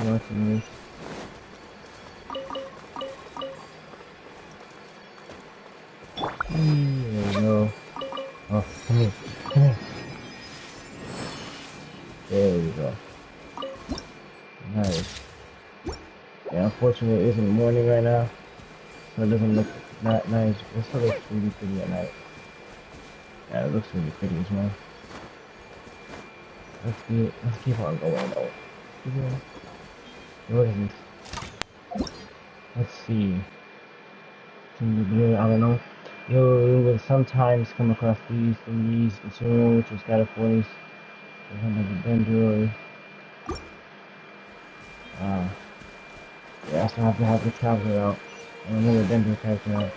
Watching this. There we go. Oh, come here. Come here. There we go. Nice. Yeah, unfortunately it isn't morning right now, so it doesn't look that nice. It still looks really pretty at night. Yeah, it looks really pretty as well. Let's keep on going though. What is this? Let's see. I don't know. You will sometimes come across these thingies, the Sumeru, which was scattered voice, the Dendroid. Yeah, so I have to have the traveler out. And another Dendro character out.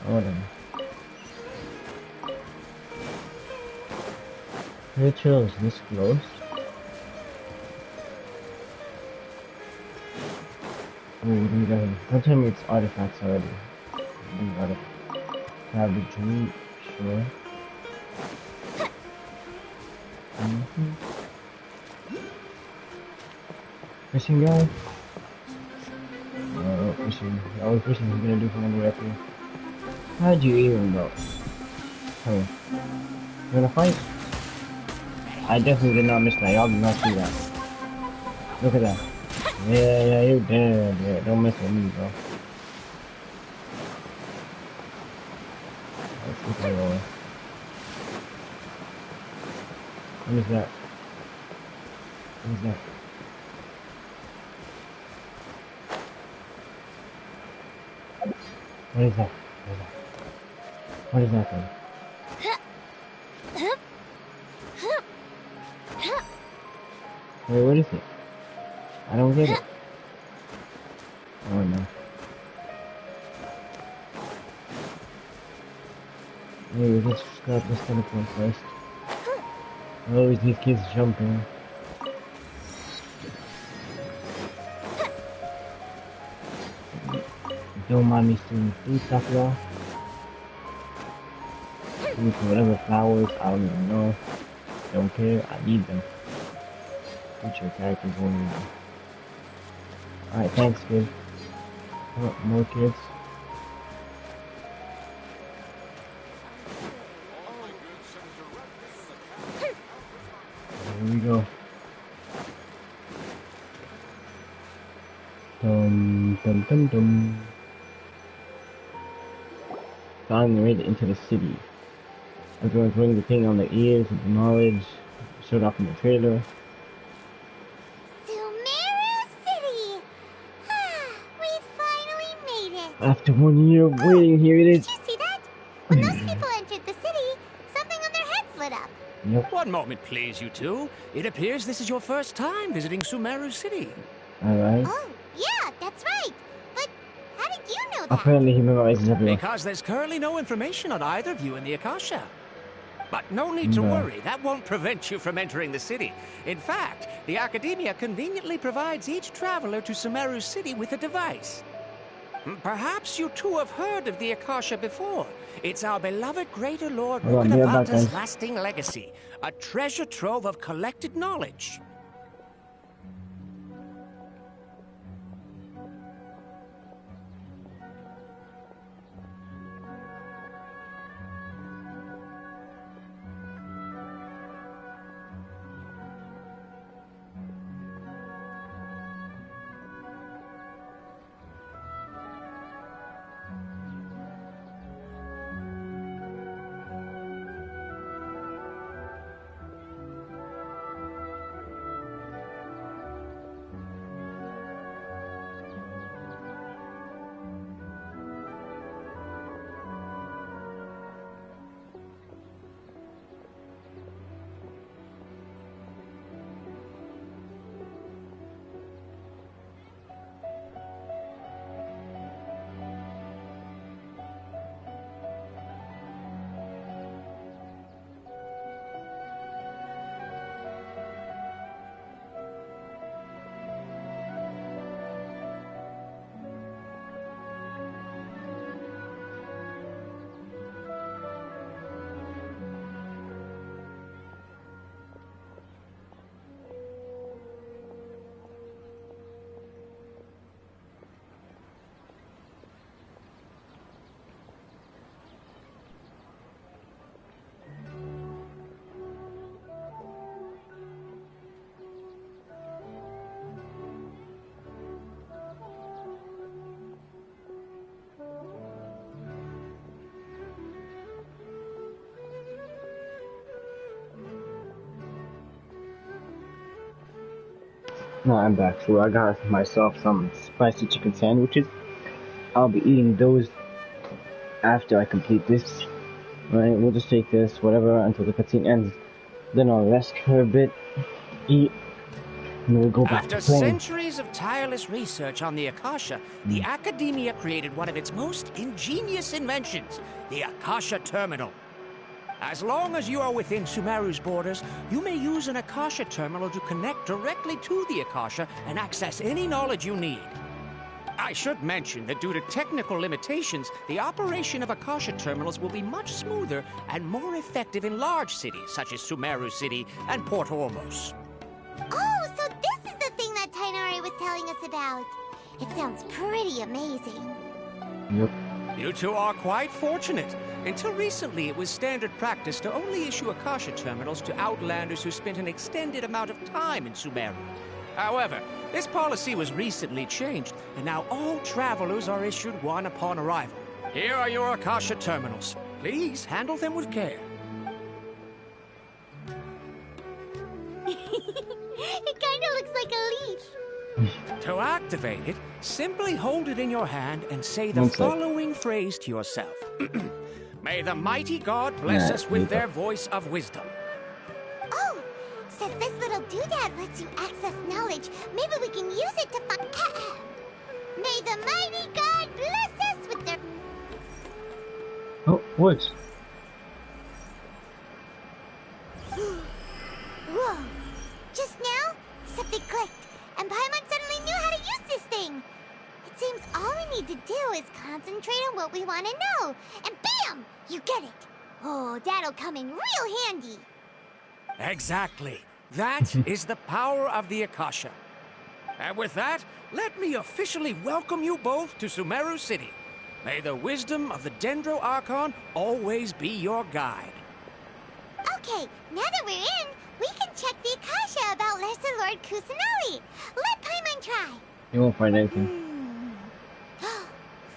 Or whatever. Ritual is this close. Oh, don't tell me it's artifacts already. Have the tree, sure. Fishing guy? No, fishing. All the fishing he's gonna do from indirectly. How'd you even go? Hey, you wanna fight? I definitely did not miss that. Y'all did not see that. Look at that. Yeah, you're dead. Yeah, don't mess with me, bro. Let's keep on going. What is that? What is that? What is that? What is that thing? Wait, what is it? I don't get it. Oh no. Maybe let's grab this teleport first. Always these kids jumping. Don't mind me stealing food stuff, y'all. Food for whatever flowers, I don't even know. Don't care, I need them. Future characters won't need them. Alright, thanks, kid. Oh, more kids. Here we go. Dum dum dum dum. Finally made it into the city. Everyone's ringing the thing on their ears with the knowledge showed off in the trailer. Sumeru City! We finally made it! After 1 year of waiting, here it is. Did you see that? When those people entered the city, something on their heads lit up. Yep. One moment, please, you two. It appears this is your first time visiting Sumeru City. Alright. Oh, yeah, that's right. But how did you know that? Apparently he memorizes everyone. Because there's currently no information on either of you in the Akasha. But no need to worry, that won't prevent you from entering the city. In fact, the Academia conveniently provides each traveler to Sumeru City with a device. Perhaps you two have heard of the Akasha before. It's our beloved Greater Lord Rukkhadevata's lasting legacy, a treasure trove of collected knowledge. No, I'm back. So I got myself some spicy chicken sandwiches. I'll be eating those after I complete this. Right, we'll just take this, whatever, until the cutscene ends. Then I'll rest for a bit, eat, and then we'll go back After to playing. centuries of tireless research on the Akasha, the Academia created one of its most ingenious inventions, the Akasha Terminal. As long as you are within Sumeru's borders, you may use an Akasha terminal to connect directly to the Akasha and access any knowledge you need. I should mention that due to technical limitations, the operation of Akasha terminals will be much smoother and more effective in large cities such as Sumeru City and Port Ormos. Oh, so this is the thing that Tainari was telling us about. It sounds pretty amazing. Yep. You two are quite fortunate. Until recently, it was standard practice to only issue Akasha terminals to outlanders who spent an extended amount of time in Sumeru. However, this policy was recently changed, and now all travelers are issued one upon arrival. Here are your Akasha terminals. Please handle them with care. It kind of looks like a leaf. To activate it, simply hold it in your hand and say the following phrase to yourself. May the mighty God bless us with their voice of wisdom. Oh, since this little doodad lets you access knowledge, maybe we can use it to find... May the mighty God bless us with their... Oh, works. Whoa. Just now, something clicked, and Paimon suddenly knew how to use this thing. It seems all we need to do is concentrate on what we want to know, and bam! You get it. Oh, that'll come in real handy. Exactly. That is the power of the Akasha. And with that, let me officially welcome you both to Sumeru City. May the wisdom of the Dendro Archon always be your guide. Okay, now that we're in, we can check the Akasha about Lesser Lord Kusanali. Let Paimon try. You won't find anything.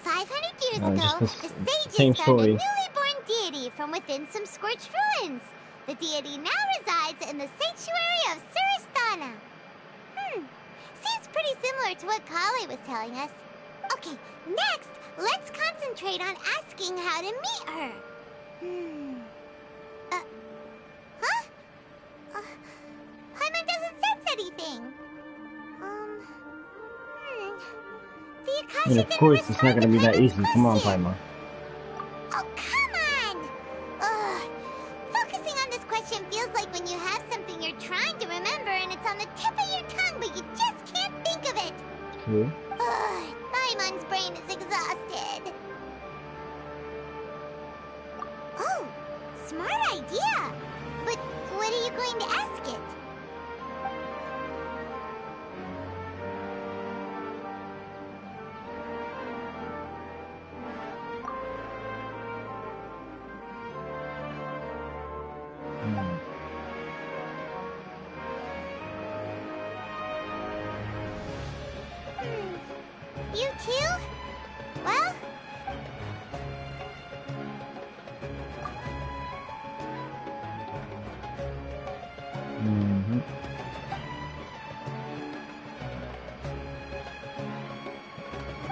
500 years No, ago, just the same sages found a story. newly born deity from within some scorched ruins. The deity now resides in the sanctuary of Suristana. Seems pretty similar to what Kale was telling us. Okay, next, let's concentrate on asking how to meet her. Paimon doesn't sense anything. The Akasha And of course, it's not gonna be that easy. Come on, Paimon. Oh, come on! Ugh. Focusing on this question feels like when you have something you're trying to remember and it's on the tip of your tongue, but you just can't think of it. True. Paimon's brain is exhausted. Oh, smart idea. But what are you going to ask it? You too? Well...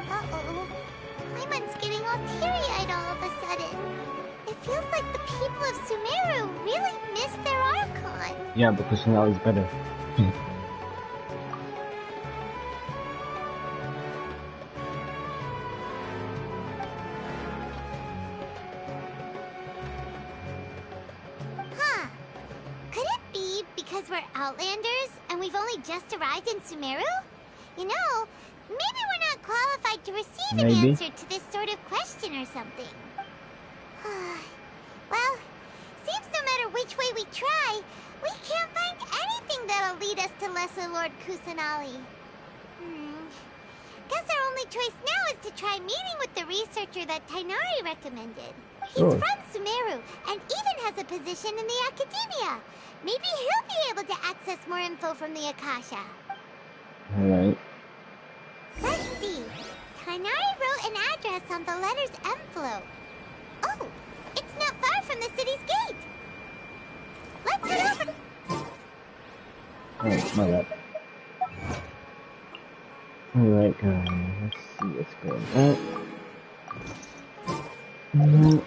Uh-oh. Paimon's getting all teary-eyed all of a sudden. It feels like the people of Sumeru really miss their Archon. Yeah, because Kusanali's better. Could it be because we're Outlanders and we've only just arrived in Sumeru? You know, maybe we're not qualified to receive an answer to this sort of question or something. Well, seems no matter which way we try, we can't find anything that'll lead us to Lesser Lord Kusanali. Guess our only choice now is to try meeting with the researcher that Tainari recommended. He's from Sumeru and even has a position in the Academia. Maybe he'll be able to access more info from the Akasha. Alright. Let's see. Tainari wrote an address on the letter's envelope. Oh, it's not far from the city's gate. Let's head over. Oh, my bad. Alright guys, let's see what's going on.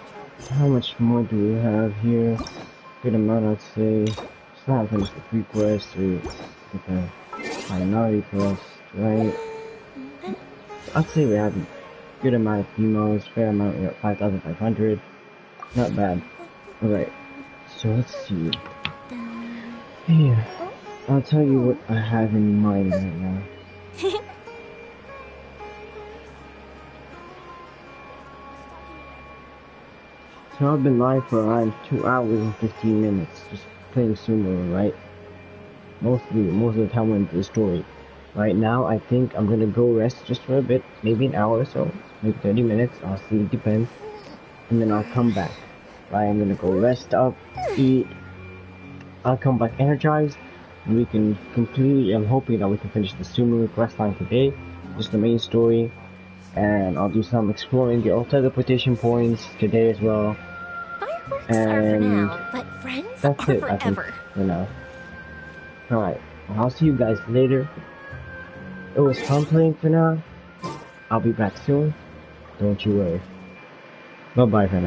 How much more do we have here? Good amount, I'd say. Still haven't finished the free quest or get the minority quest, right? I'd say we have a good amount of females, fair amount, we're at 5,500. Not bad. Alright, so let's see. Yeah, I'll tell you what I have in mind right now. So I've been live for around 2 hours and 15 minutes, just playing Sumeru, right? Most of the time I'm into the story. Right now, I think I'm gonna go rest just for a bit, maybe an hour or so, maybe 30 minutes, I'll see, it depends. And then I'll come back. Right, I'm gonna go rest up, eat, I'll come back energized, and we can complete, I'm hoping that we can finish the Sumeru quest line today, just the main story. And I'll do some exploring, get all teleportation points today as well. Fireworks are for now, but friends that's are it, forever. I think, for now. Alright, I'll see you guys later. It was fun playing for now. I'll be back soon. Don't you worry. Bye bye for now.